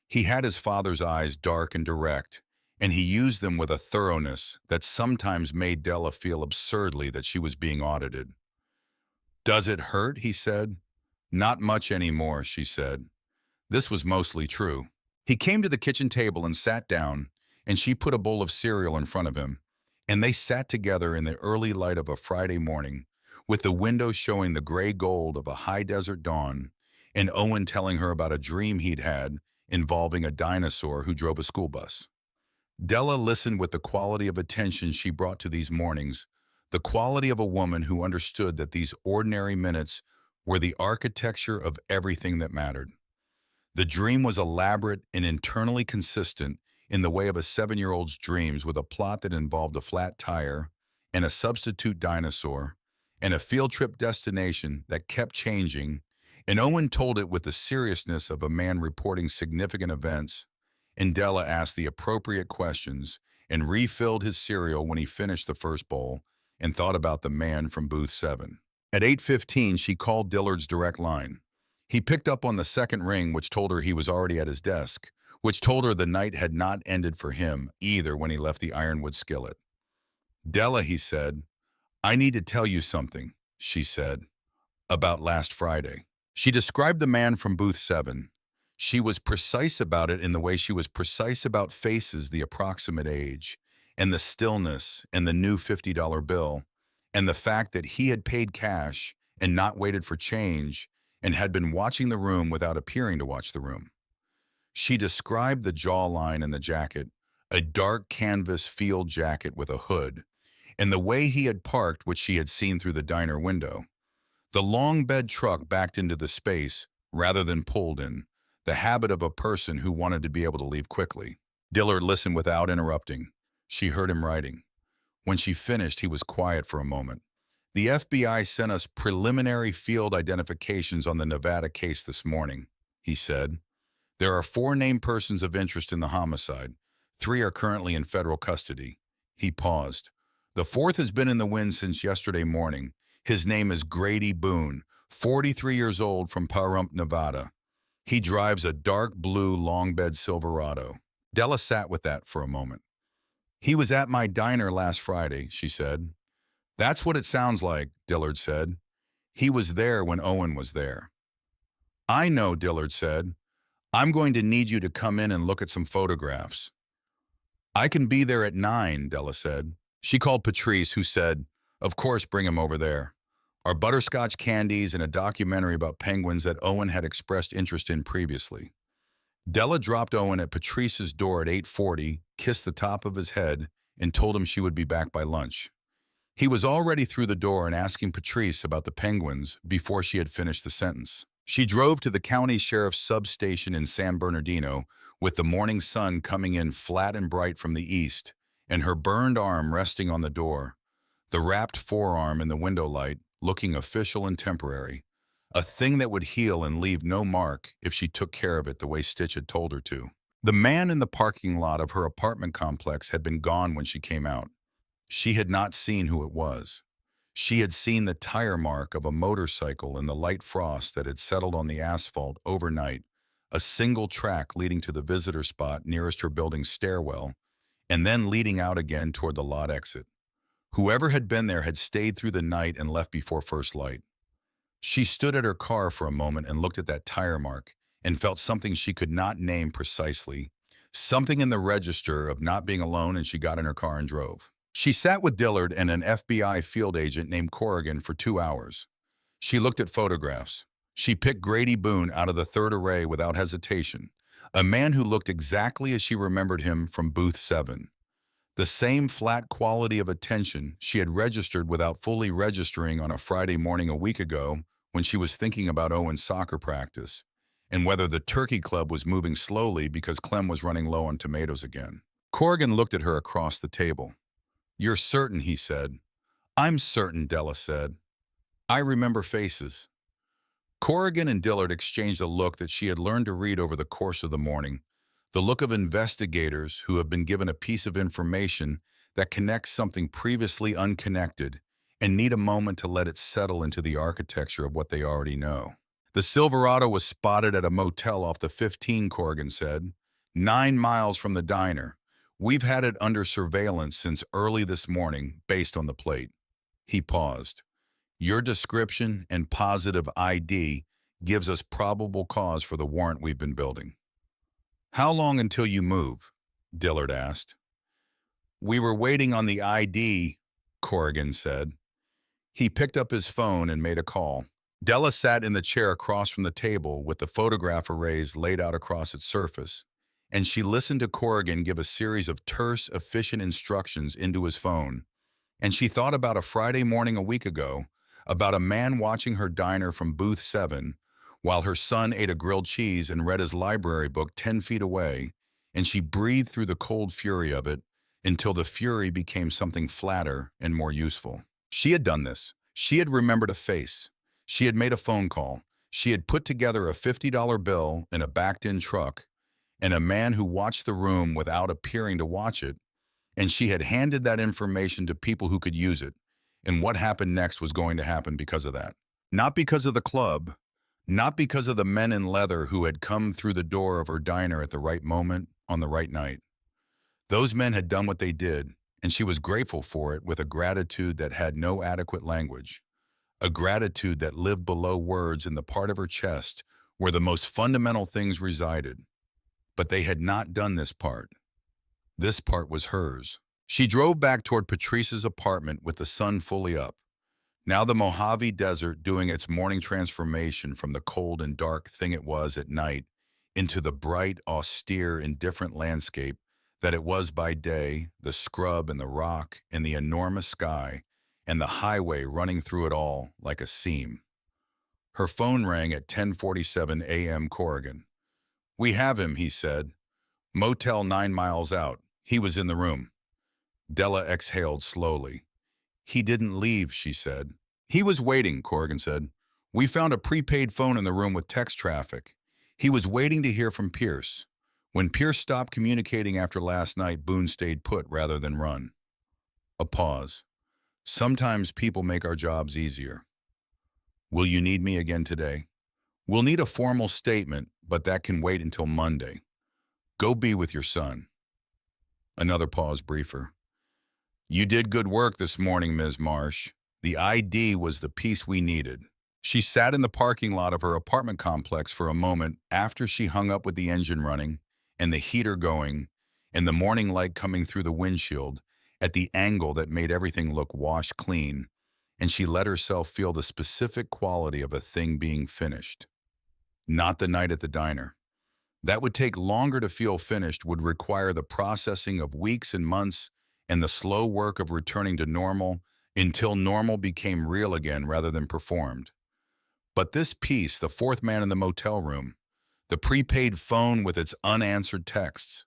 He had his father's eyes dark and direct, and he used them with a thoroughness that sometimes made Della feel absurdly that she was being audited. "Does it hurt?" he said. "Not much anymore," she said. This was mostly true. He came to the kitchen table and sat down, and she put a bowl of cereal in front of him, and they sat together in the early light of a Friday morning, with the window showing the gray gold of a high desert dawn, and Owen telling her about a dream he'd had involving a dinosaur who drove a school bus. Della listened with the quality of attention she brought to these mornings, the quality of a woman who understood that these ordinary minutes were the architecture of everything that mattered. The dream was elaborate and internally consistent in the way of a 7-year-old's dreams, with a plot that involved a flat tire and a substitute dinosaur and a field trip destination that kept changing, and Owen told it with the seriousness of a man reporting significant events, and Della asked the appropriate questions and refilled his cereal when he finished the first bowl and thought about the man from booth 7. At 8:15, she called Dillard's direct line. He picked up on the second ring, which told her he was already at his desk, which told her the night had not ended for him either when he left the ironwood skillet. "Della," he said, "I need to tell you something," she said, "about last Friday." She described the man from booth 7. She was precise about it in the way she was precise about faces, the approximate age, and the stillness, and the new $50 bill, and the fact that he had paid cash and not waited for change, and had been watching the room without appearing to watch the room. She described the jawline and the jacket, a dark canvas field jacket with a hood, and the way he had parked, which she had seen through the diner window. The long bed truck backed into the space, rather than pulled in, the habit of a person who wanted to be able to leave quickly. Dillard listened without interrupting. She heard him writing. When she finished, he was quiet for a moment. The FBI sent us preliminary field identifications on the Nevada case this morning, he said. There are 4 named persons of interest in the homicide. 3 are currently in federal custody. He paused. The 4th has been in the wind since yesterday morning. His name is Grady Boone, 43 years old, from Pahrump, Nevada. He drives a dark blue long bed Silverado. Della sat with that for a moment. He was at my diner last Friday, she said. That's what it sounds like, Dillard said. He was there when Owen was there. I know, Dillard said. I'm going to need you to come in and look at some photographs. I can be there at 9, Della said. She called Patrice, who said, of course, bring him over there. Our butterscotch candies and a documentary about penguins that Owen had expressed interest in previously. Della dropped Owen at Patrice's door at 8:40, kissed the top of his head, and told him she would be back by lunch. He was already through the door and asking Patrice about the penguins before she had finished the sentence. She drove to the county sheriff's substation in San Bernardino with the morning sun coming in flat and bright from the east and her burned arm resting on the door, the wrapped forearm in the window light, looking official and temporary, a thing that would heal and leave no mark if she took care of it the way Stitch had told her to. The man in the parking lot of her apartment complex had been gone when she came out. She had not seen who it was. She had seen the tire mark of a motorcycle in the light frost that had settled on the asphalt overnight, a single track leading to the visitor spot nearest her building's stairwell, and then leading out again toward the lot exit. Whoever had been there had stayed through the night and left before first light. She stood at her car for a moment and looked at that tire mark and felt something she could not name precisely, something in the register of not being alone, and she got in her car and drove. She sat with Dillard and an FBI field agent named Corrigan for 2 hours. She looked at photographs. She picked Grady Boone out of the third array without hesitation, a man who looked exactly as she remembered him from Booth 7. The same flat quality of attention she had registered without fully registering on a Friday morning a week ago when she was thinking about Owen's soccer practice and whether the turkey club was moving slowly because Clem was running low on tomatoes again. Corrigan looked at her across the table. You're certain, he said. I'm certain, Della said. I remember faces. Corrigan and Dillard exchanged a look that she had learned to read over the course of the morning, the look of investigators who have been given a piece of information that connects something previously unconnected and need a moment to let it settle into the architecture of what they already know. The Silverado was spotted at a motel off the 15, Corrigan said, 9 miles from the diner. We've had it under surveillance since early this morning, based on the plate. He paused. Your description and positive ID gives us probable cause for the warrant we've been building. How long until you move? Dillard asked. We were waiting on the ID, Corrigan said. He picked up his phone and made a call. Della sat in the chair across from the table with the photograph arrays laid out across its surface, and she listened to Corrigan give a series of terse, efficient instructions into his phone. And she thought about a Friday morning a week ago, about a man watching her diner from booth 7, while her son ate a grilled cheese and read his library book 10 feet away, and she breathed through the cold fury of it until the fury became something flatter and more useful. She had done this. She had remembered a face. She had made a phone call. She had put together a $50 bill in a backed-in truck, and a man who watched the room without appearing to watch it, and she had handed that information to people who could use it, and what happened next was going to happen because of that. Not because of the club, not because of the men in leather who had come through the door of her diner at the right moment, on the right night. Those men had done what they did, and she was grateful for it with a gratitude that had no adequate language, a gratitude that lived below words in the part of her chest where the most fundamental things resided. But they had not done this part. This part was hers. She drove back toward Patrice's apartment with the sun fully up. Now the Mojave Desert doing its morning transformation from the cold and dark thing it was at night into the bright, austere, indifferent landscape that it was by day, the scrub and the rock and the enormous sky and the highway running through it all like a seam. Her phone rang at 10:47 a.m. Corrigan. "We have him," he said. "Motel 9 miles out. He was in the room." Della exhaled slowly. "He didn't leave," she said. "He was waiting," Corrigan said. "We found a prepaid phone in the room with text traffic. He was waiting to hear from Pierce. When Pierce stopped communicating after last night, Boone stayed put rather than run." A pause. "Sometimes people make our jobs easier." "Will you need me again today?" "We'll need a formal statement, but that can wait until Monday. Go be with your son." Another pause, briefer. "You did good work this morning, Ms. Marsh. The ID was the piece we needed." She sat in the parking lot of her apartment complex for a moment after she hung up with the engine running and the heater going and the morning light coming through the windshield at the angle that made everything look washed clean, and she let herself feel the specific quality of a thing being finished. Not the night at the diner. That would take longer to feel finished, would require the processing of weeks and months and the slow work of returning to normal until normal became real again rather than performed. But this piece, the fourth man in the motel room, the prepaid phone with its unanswered texts,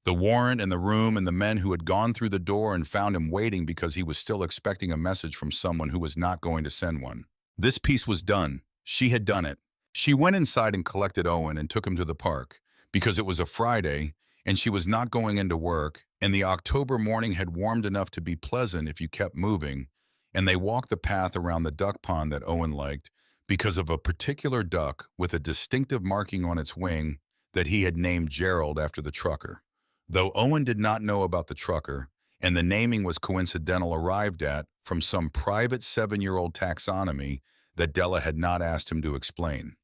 the warrant in the room and the men who had gone through the door and found him waiting because he was still expecting a message from someone who was not going to send one. This piece was done. She had done it. She went inside and collected Owen and took him to the park because it was a Friday and she was not going into work, and the October morning had warmed enough to be pleasant if you kept moving, and they walked the path around the duck pond that Owen liked because of a particular duck with a distinctive marking on its wing that he had named Gerald after the trucker. Though Owen did not know about the trucker, and the naming was coincidental, arrived at from some private 7-year-old taxonomy that Della had not asked him to explain.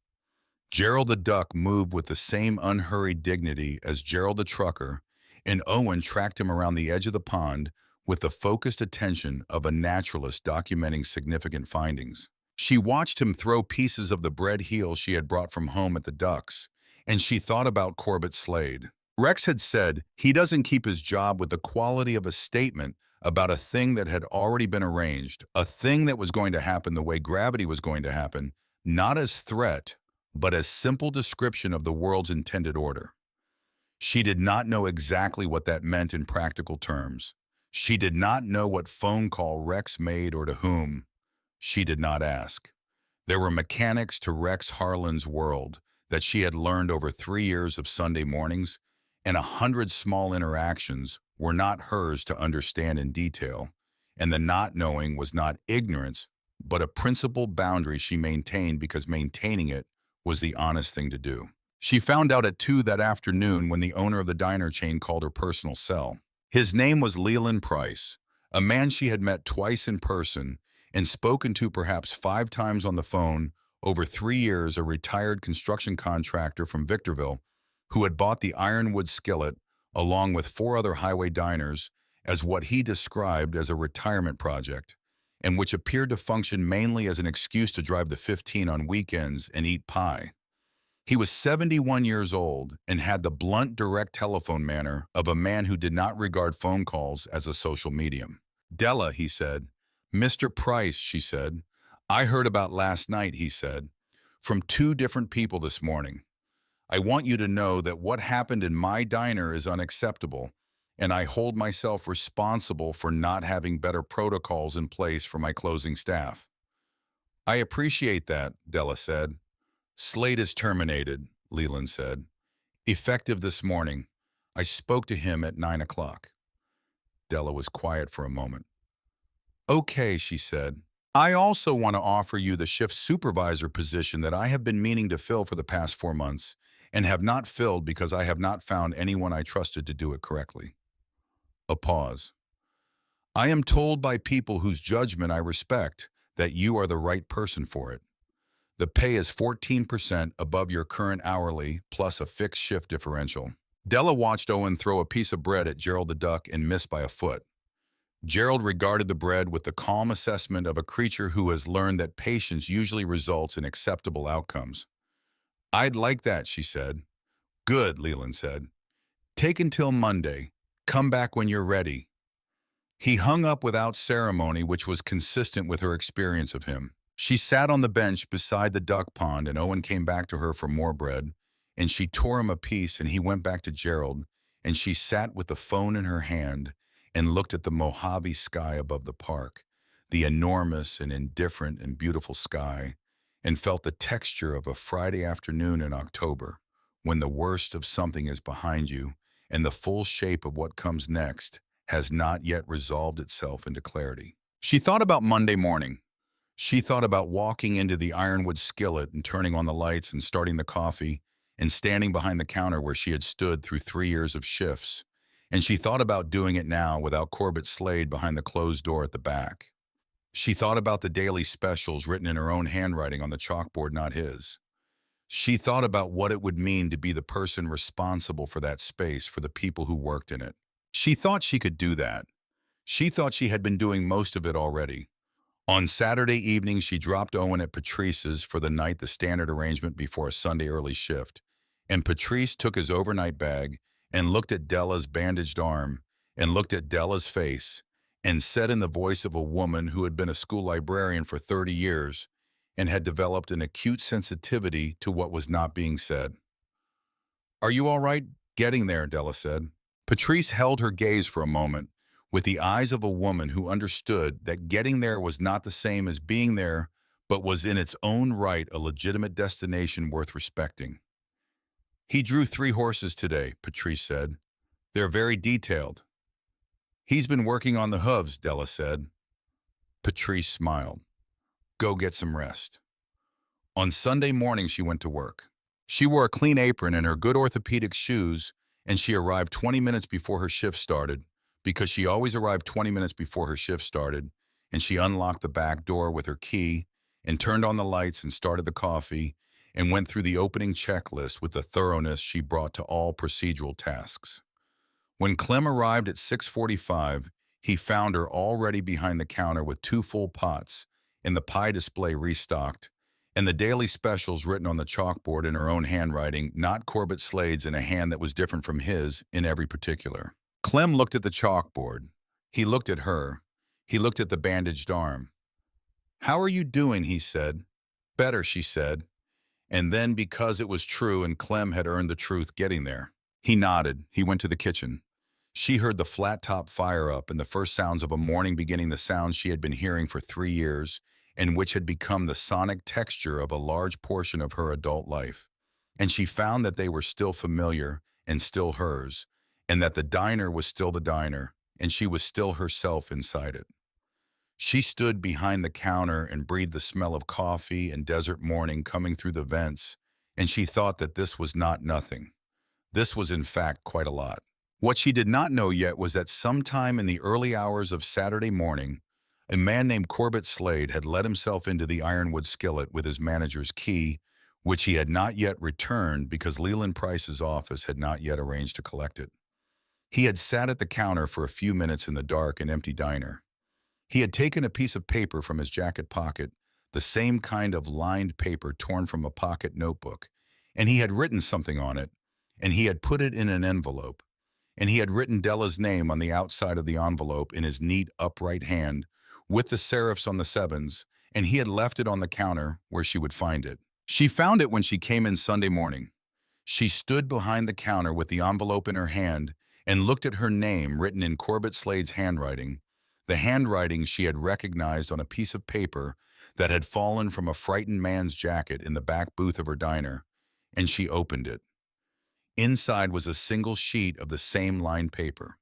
Gerald the duck moved with the same unhurried dignity as Gerald the trucker, and Owen tracked him around the edge of the pond with the focused attention of a naturalist documenting significant findings. She watched him throw pieces of the bread heel she had brought from home at the ducks, and she thought about Corbett Slade. Rex had said he doesn't keep his job with the quality of a statement about a thing that had already been arranged, a thing that was going to happen the way gravity was going to happen, not as threat, but as simple description of the world's intended order. She did not know exactly what that meant in practical terms. She did not know what phone call Rex made or to whom. She did not ask. There were mechanics to Rex Harlan's world that she had learned over 3 years of Sunday mornings, and 100 small interactions were not hers to understand in detail, and the not knowing was not ignorance, but a principled boundary she maintained because maintaining it was the honest thing to do. She found out at 2 that afternoon when the owner of the diner chain called her personal cell. His name was Leland Price, a man she had met twice in person and spoken to perhaps 5 times on the phone over 3 years, a retired construction contractor from Victorville who had bought the Ironwood Skillet along with 4 other highway diners as what he described as a retirement project, and which appeared to function mainly as an excuse to drive the 15 on weekends and eat pie. He was 71 years old and had the blunt, direct telephone manner of a man who did not regard phone calls as a social medium. "Della," he said. "Mr. Price," she said. "I heard about last night," he said, "from 2 different people this morning. I want you to know that what happened in my diner is unacceptable, and I hold myself responsible for not having better protocols in place for my closing staff." "I appreciate that," Della said. "Slade is terminated," Leland said. "Effective this morning. I spoke to him at 9 o'clock. Della was quiet for a moment. "Okay," she said. "I also want to offer you the shift supervisor position that I have been meaning to fill for the past 4 months and have not filled because I have not found anyone I trusted to do it correctly." A pause. "I am told by people whose judgment I respect that you are the right person for it. The pay is 14% above your current hourly plus a fixed shift differential." Della watched Owen throw a piece of bread at Gerald the duck and miss by a foot. Gerald regarded the bread with the calm assessment of a creature who has learned that patience usually results in acceptable outcomes. "I'd like that," she said. "Good," Leland said. "Take until Monday. Come back when you're ready." He hung up without ceremony, which was consistent with her experience of him. She sat on the bench beside the duck pond, and Owen came back to her for more bread, and she tore him a piece, and he went back to Gerald, and she sat with the phone in her hand and looked at the Mojave sky above the park, the enormous and indifferent and beautiful sky, and felt the texture of a Friday afternoon in October, when the worst of something is behind you and the full shape of what comes next has not yet resolved itself into clarity. She thought about Monday morning. She thought about walking into the ironwood skillet and turning on the lights and starting the coffee and standing behind the counter where she had stood through 3 years of shifts. And she thought about doing it now without Corbett Slade behind the closed door at the back. She thought about the daily specials written in her own handwriting on the chalkboard, not his. She thought about what it would mean to be the person responsible for that space for the people who worked in it. She thought she could do that. She thought she had been doing most of it already. On Saturday evening, she dropped Owen at Patrice's for the night, the standard arrangement before a Sunday early shift. And Patrice took his overnight bag and looked at Della's bandaged arm and looked at Della's face and said in the voice of a woman who had been a school librarian for 30 years and had developed an acute sensitivity to what was not being said. "Are you all right getting there?" Della said. Patrice held her gaze for a moment, with the eyes of a woman who understood that getting there was not the same as being there, but was in its own right a legitimate destination worth respecting. "He drew 3 horses today," Patrice said. "They're very detailed." "He's been working on the hooves," Della said. Patrice smiled. "Go get some rest." On Sunday morning, she went to work. She wore a clean apron and her good orthopedic shoes, and she arrived 20 minutes before her shift started, because she always arrived 20 minutes before her shift started, and she unlocked the back door with her key and turned on the lights and started the coffee and went through the opening checklist with the thoroughness she brought to all procedural tasks. When Clem arrived at 6:45, he found her already behind the counter with 2 full pots and the pie display restocked, and the daily specials written on the chalkboard in her own handwriting, not Corbett Slade's, in a hand that was different from his in every particular. Clem looked at the chalkboard. He looked at her. He looked at the bandaged arm. "How are you doing?" he said. "Better," she said. And then, because it was true and Clem had earned the truth getting there, he nodded. He went to the kitchen. She heard the flat-top fire up and the first sounds of a morning beginning, the sounds she had been hearing for 3 years and which had become the sonic texture of a large portion of her adult life. And she found that they were still familiar and still hers, and that the diner was still the diner, and she was still herself inside it. She stood behind the counter and breathed the smell of coffee and desert morning coming through the vents, and she thought that this was not nothing. This was in fact quite a lot. What she did not know yet was that sometime in the early hours of Saturday morning, a man named Corbett Slade had let himself into the ironwood skillet with his manager's key, which he had not yet returned because Leland Price's office had not yet arranged to collect it. He had sat at the counter for a few minutes in the dark and empty diner. He had taken a piece of paper from his jacket pocket, the same kind of lined paper torn from a pocket notebook, and he had written something on it, and he had put it in an envelope, and he had written Della's name on the outside of the envelope in his neat, upright hand, with the serifs on the sevens, and he had left it on the counter where she would find it. She found it when she came in Sunday morning. She stood behind the counter with the envelope in her hand and looked at her name written in Corbett Slade's handwriting, the handwriting she had recognized on a piece of paper that had fallen from a frightened man's jacket in the back booth of her diner, and she opened it. Inside was a single sheet of the same lined paper.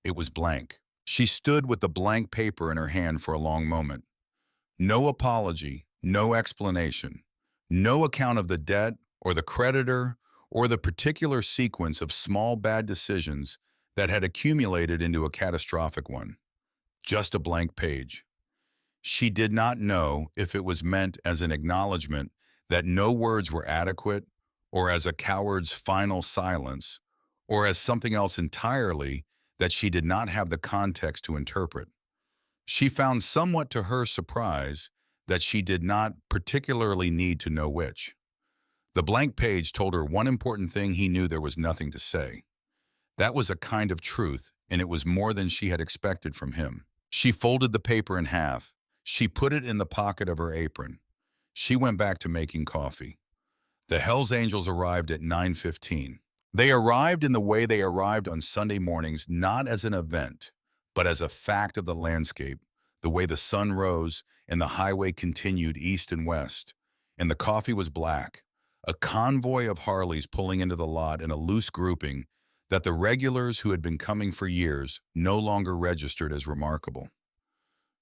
It was blank. She stood with the blank paper in her hand for a long moment. No apology, no explanation, no account of the debt or the creditor or the particular sequence of small bad decisions that had accumulated into a catastrophic one. Just a blank page. She did not know if it was meant as an acknowledgement that no words were adequate, or as a coward's final silence, or as something else entirely that she did not have the context to interpret. She found somewhat to her surprise that she did not particularly need to know which. The blank page told her one important thing he knew there was nothing to say. That was a kind of truth, and it was more than she had expected from him. She folded the paper in half. She put it in the pocket of her apron. She went back to making coffee. The Hells Angels arrived at 9:15. They arrived in the way they arrived on Sunday mornings, not as an event, but as a fact of the landscape, the way the sun rose and the highway continued east and west. And the coffee was black, a convoy of Harleys pulling into the lot in a loose grouping that the regulars who had been coming for years no longer registered as remarkable.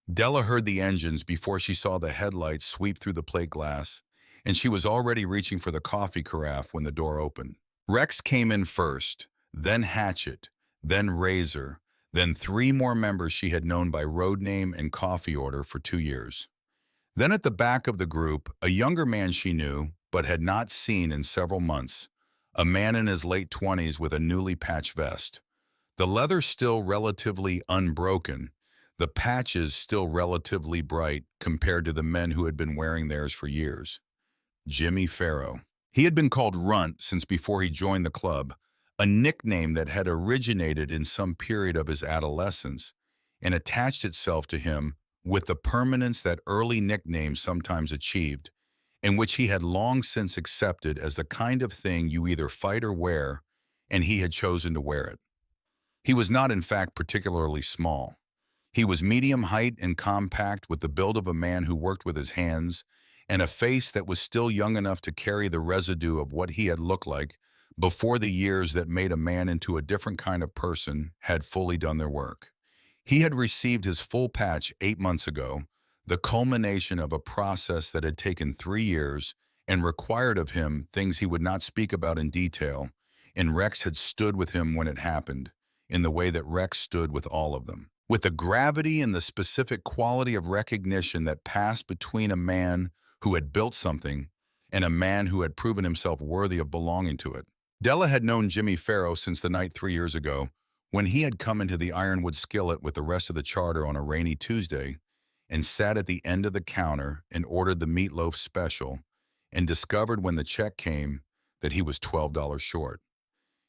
Della heard the engines before she saw the headlights sweep through the plate glass, and she was already reaching for the coffee carafe when the door opened. Rex came in first, then Hatchet, then Razor, then three more members she had known by road name and coffee order for 2 years. Then at the back of the group, a younger man she knew, but had not seen in several months, a man in his late 20s with a newly patched vest. The leather still relatively unbroken, the patches still relatively bright compared to the men who had been wearing theirs for years. Jimmy Farrow. He had been called Runt since before he joined the club, a nickname that had originated in some period of his adolescence and attached itself to him with the permanence that early nicknames sometimes achieved, and which he had long since accepted as the kind of thing you either fight or wear, and he had chosen to wear it. He was not, in fact, particularly small. He was medium height and compact with the build of a man who worked with his hands and a face that was still young enough to carry the residue of what he had looked like before the years that made a man into a different kind of person had fully done their work. He had received his full patch 8 months ago, the culmination of a process that had taken 3 years and required of him things he would not speak about in detail, and Rex had stood with him when it happened, in the way that Rex stood with all of them. With the gravity and the specific quality of recognition that passed between a man who had built something and a man who had proven himself worthy of belonging to it. Della had known Jimmy Farrow since the night 3 years ago, when he had come into the Ironwood Skillet with the rest of the charter on a rainy Tuesday and sat at the end of the counter and ordered the meatloaf special and discovered when the check came that he was $12 short.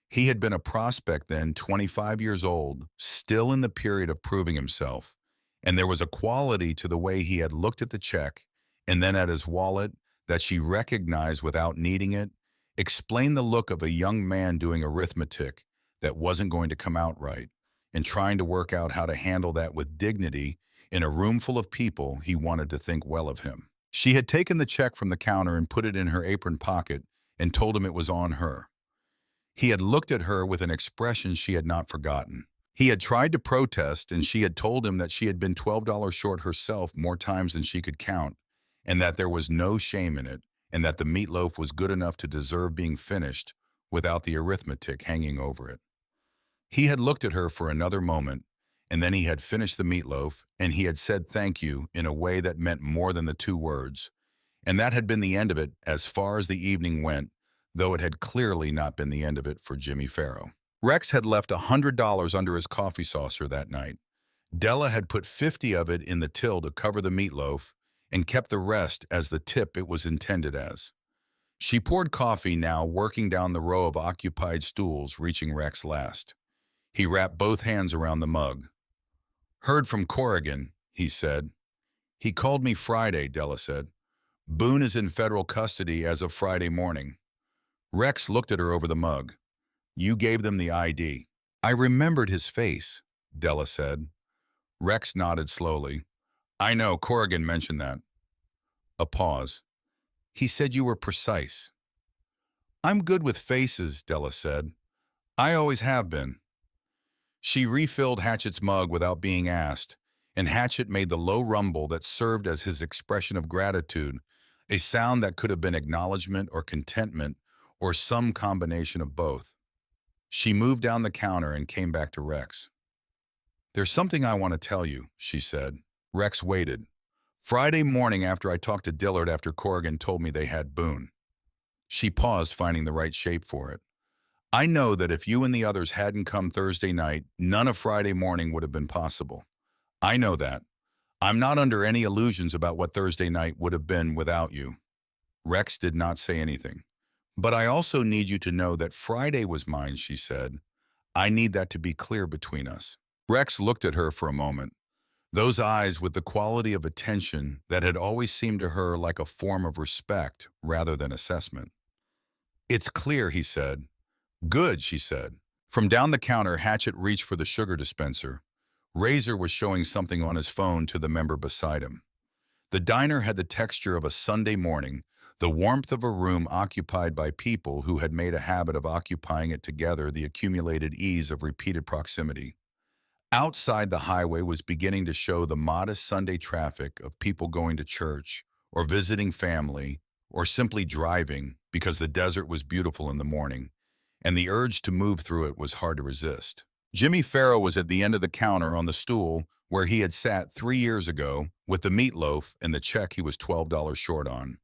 He had been a prospect then, 25 years old, still in the period of proving himself, and there was a quality to the way he had looked at the check and then at his wallet that she recognized without needing it, explained the look of a young man doing arithmetic that wasn't going to come out right, and trying to work out how to handle that with dignity in a room full of people he wanted to think well of him. She had taken the check from the counter and put it in her apron pocket and told him it was on her. He had looked at her with an expression she had not forgotten. He had tried to protest, and she had told him that she had been $12 short herself more times than she could count, and that there was no shame in it, and that the meatloaf was good enough to deserve being finished without the arithmetic hanging over it. He had looked at her for another moment, and then he had finished the meatloaf, and he had said thank you in a way that meant more than the 2 words. And that had been the end of it as far as the evening went, though it had clearly not been the end of it for Jimmy Farrow. Rex had left $100 under his coffee saucer that night. Della had put 50 of it in the till to cover the meatloaf and kept the rest as the tip it was intended as. She poured coffee now, working down the row of occupied stools, reaching Rex last. He wrapped both hands around the mug. "Heard from Corrigan," he said. "He called me Friday," Della said. "Boone is in federal custody as of Friday morning." Rex looked at her over the mug. "You gave them the ID." "I remembered his face," Della said. Rex nodded slowly. "I know, Corrigan mentioned that." A pause. "He said you were precise." "I'm good with faces," Della said. "I always have been." She refilled Hatchet's mug without being asked, and Hatchet made the low rumble that served as his expression of gratitude, a sound that could have been acknowledgement or contentment or some combination of both. She moved down the counter and came back to Rex. "There's something I want to tell you," she said. Rex waited. "Friday morning after I talked to Dillard after Corrigan told me they had Boone." She paused, finding the right shape for it. "I know that if you and the others hadn't come Thursday night, none of Friday morning would have been possible. I know that. I'm not under any illusions about what Thursday night would have been without you." Rex did not say anything. "But I also need you to know that Friday was mine," she said. "I need that to be clear between us." Rex looked at her for a moment. Those eyes with the quality of attention that had always seemed to her like a form of respect rather than assessment. "It's clear," he said. "Good," she said. From down the counter, Hatchet reached for the sugar dispenser. Razor was showing something on his phone to the member beside him. The diner had the texture of a Sunday morning, the warmth of a room occupied by people who had made a habit of occupying it together, the accumulated ease of repeated proximity. Outside, the highway was beginning to show the modest Sunday traffic of people going to church or visiting family or simply driving because the desert was beautiful in the morning, and the urge to move through it was hard to resist. Jimmy Farrow was at the end of the counter on the stool where he had sat 3 years ago with the meatloaf and the check he was $12 short on.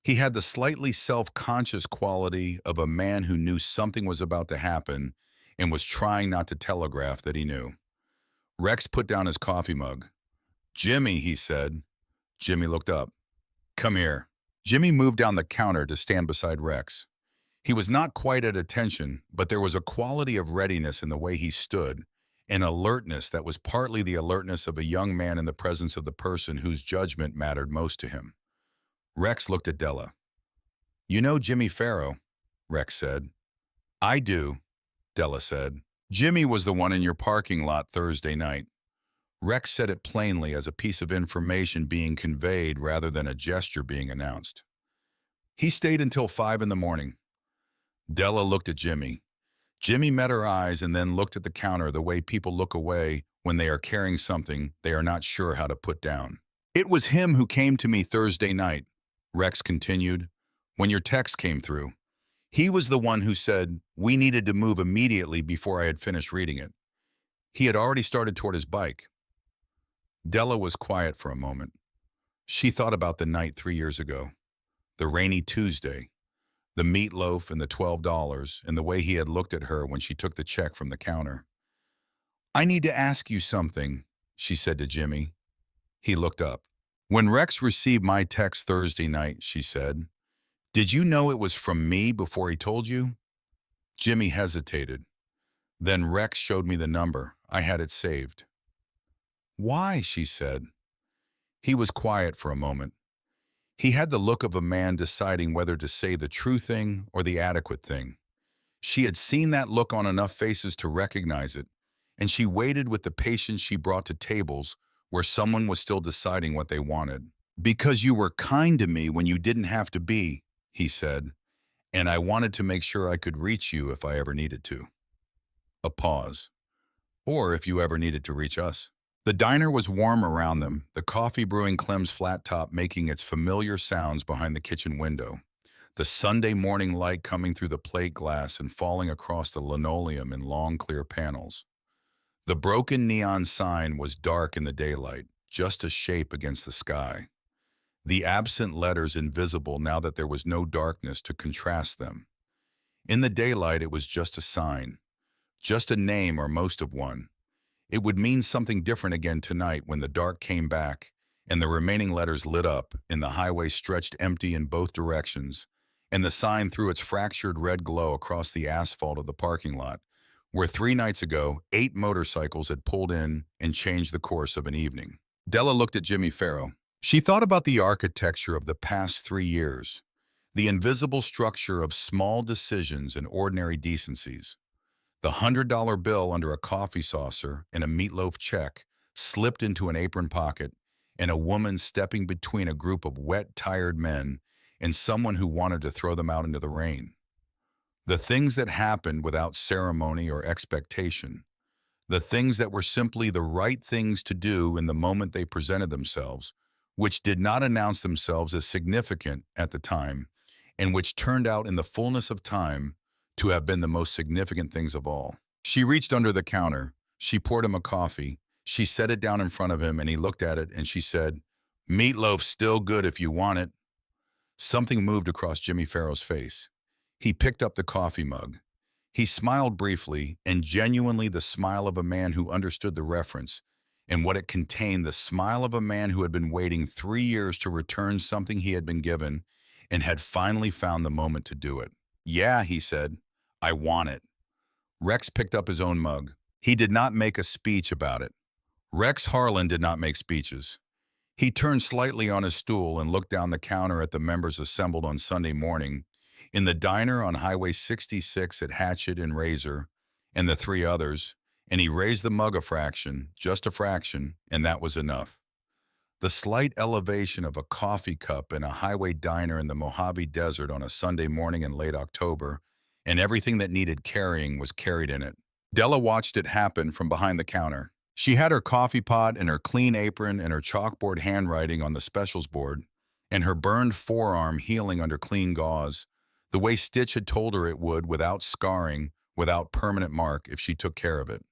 He had the slightly self-conscious quality of a man who knew something was about to happen and was trying not to telegraph that he knew. Rex put down his coffee mug. "Jimmy," he said. Jimmy looked up. "Come here." Jimmy moved down the counter to stand beside Rex. He was not quite at attention, but there was a quality of readiness in the way he stood, an alertness that was partly the alertness of a young man in the presence of the person whose judgment mattered most to him. Rex looked at Della. "You know Jimmy Farrow," Rex said. "I do," Della said. "Jimmy was the one in your parking lot Thursday night." Rex said it plainly, as a piece of information being conveyed rather than a gesture being announced. "He stayed until 5 in the morning." Della looked at Jimmy. Jimmy met her eyes and then looked at the counter the way people look away when they are carrying something they are not sure how to put down. "It was him who came to me Thursday night," Rex continued, "when your text came through. He was the one who said we needed to move immediately before I had finished reading it. He had already started toward his bike." Della was quiet for a moment. She thought about the night 3 years ago, the rainy Tuesday, the meatloaf and the $12, and the way he had looked at her when she took the check from the counter. "I need to ask you something," she said to Jimmy. He looked up. "When Rex received my text Thursday night," she said, "did you know it was from me before he told you?" Jimmy hesitated. "Then Rex showed me the number. I had it saved." "Why?" she said. He was quiet for a moment. He had the look of a man deciding whether to say the true thing or the adequate thing. She had seen that look on enough faces to recognize it, and she waited with the patience she brought to tables where someone was still deciding what they wanted. "Because you were kind to me when you didn't have to be," he said, "and I wanted to make sure I could reach you if I ever needed to." A pause. "Or if you ever needed to reach us." The diner was warm around them, the coffee brewing Clem's flat top making its familiar sounds behind the kitchen window, the Sunday morning light coming through the plate glass and falling across the linoleum in long, clear panels. The broken neon sign was dark in the daylight, just a shape against the sky. The absent letters invisible now that there was no darkness to contrast them. In the daylight, it was just a sign, just a name or most of one. It would mean something different again tonight when the dark came back and the remaining letters lit up and the highway stretched empty in both directions, and the sign threw its fractured red glow across the asphalt of the parking lot, where 3 nights ago, 8 motorcycles had pulled in and changed the course of an evening. Della looked at Jimmy Farrow. She thought about the architecture of the past 3 years, the invisible structure of small decisions and ordinary decencies. The $100 bill under a coffee saucer and a meatloaf check slipped into an apron pocket, and a woman stepping between a group of wet, tired men and someone who wanted to throw them out into the rain. The things that happened without ceremony or expectation. The things that were simply the right things to do in the moment they presented themselves, which did not announce themselves as significant at the time, and which turned out in the fullness of time to have been the most significant things of all. She reached under the counter. She poured him a coffee. She set it down in front of him, and he looked at it, and she said, "Meatloaf's still good if you want it." Something moved across Jimmy Farrow's face. He picked up the coffee mug. He smiled briefly, and genuinely the smile of a man who understood the reference, and what it contained, the smile of a man who had been waiting 3 years to return something he had been given, and had finally found the moment to do it. "Yeah," he said, "I want it." Rex picked up his own mug. He did not make a speech about it. Rex Harlan did not make speeches. He turned slightly on his stool and looked down the counter at the members assembled on Sunday morning in the diner on Highway 66 at Hatchet and Razor and the three others, and he raised the mug a fraction, just a fraction, and that was enough. The slight elevation of a coffee cup in a highway diner in the Mojave Desert on a Sunday morning in late October, and everything that needed carrying was carried in it. Della watched it happen from behind the counter. She had her coffee pot and her clean apron and her chalkboard handwriting on the specials board, and her burned forearm healing under clean gauze, the way Stitch had told her it would, without scarring, without permanent mark, if she took care of it.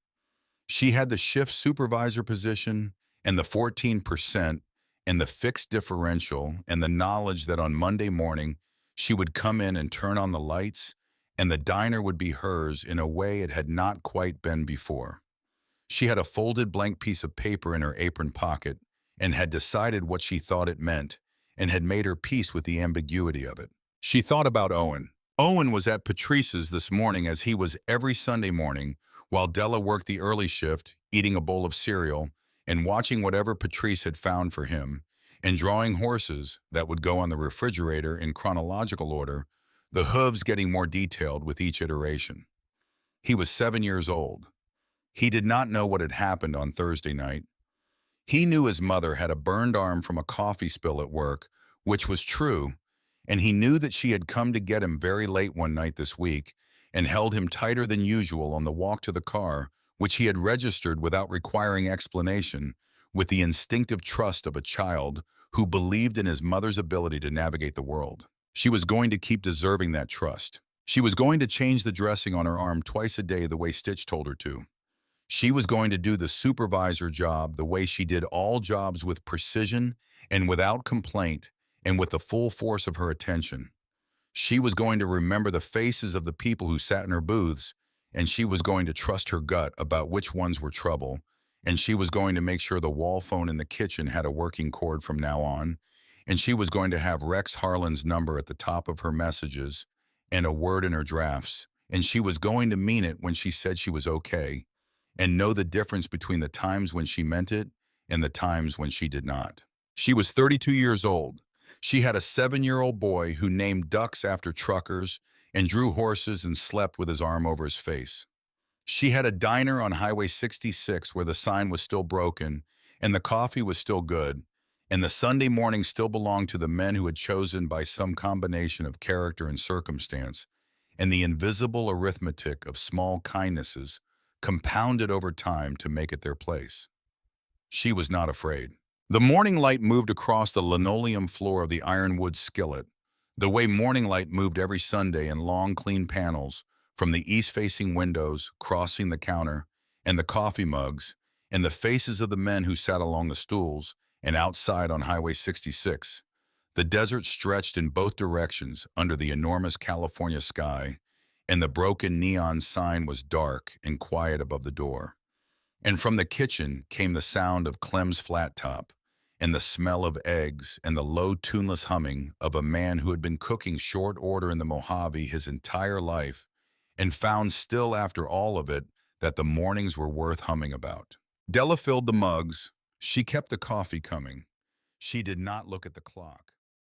She had the shift supervisor position and the 14% and the fixed differential and the knowledge that on Monday morning she would come in and turn on the lights and the diner would be hers in a way it had not quite been before. She had a folded blank piece of paper in her apron pocket and had decided what she thought it meant and had made her peace with the ambiguity of it. She thought about Owen. Owen was at Patrice's this morning as he was every Sunday morning while Della worked the early shift, eating a bowl of cereal and watching whatever Patrice had found for him, and drawing horses that would go on the refrigerator in chronological order, the hooves getting more detailed with each iteration. He was 7 years old. He did not know what had happened on Thursday night. He knew his mother had a burned arm from a coffee spill at work, which was true, and he knew that she had come to get him very late one night this week and held him tighter than usual on the walk to the car, which he had registered without requiring explanation, with the instinctive trust of a child who believed in his mother's ability to navigate the world. She was going to keep deserving that trust. She was going to change the dressing on her arm twice a day the way Stitch told her to. She was going to do the supervisor job the way she did all jobs, with precision and without complaint and with the full force of her attention. She was going to remember the faces of the people who sat in her booths, and she was going to trust her gut about which ones were trouble, and she was going to make sure the wall phone in the kitchen had a working cord from now on, and she was going to have Rex Harlan's number at the top of her messages and a word in her drafts, and she was going to mean it when she said she was okay, and know the difference between the times when she meant it and the times when she did not. She was 32 years old. She had a 7-year-old boy who named ducks after truckers and drew horses and slept with his arm over his face. She had a diner on Highway 66 where the sign was still broken and the coffee was still good, and the Sunday morning still belonged to the men who had chosen by some combination of character and circumstance, and the invisible arithmetic of small kindnesses compounded over time to make it their place. She was not afraid. The morning light moved across the linoleum floor of the ironwood skillet, the way morning light moved every Sunday in long, clean panels from the east-facing windows, crossing the counter, and the coffee mugs, and the faces of the men who sat along the stools and outside on Highway 66. The desert stretched in both directions under the enormous California sky, and the broken neon sign was dark and quiet above the door. And from the kitchen came the sound of Clem's flat top, and the smell of eggs, and the low, tuneless humming of a man who had been cooking short order in the Mojave his entire life, and found still after all of it that the mornings were worth humming about. Della filled the mugs. She kept the coffee coming. She did not look at the clock.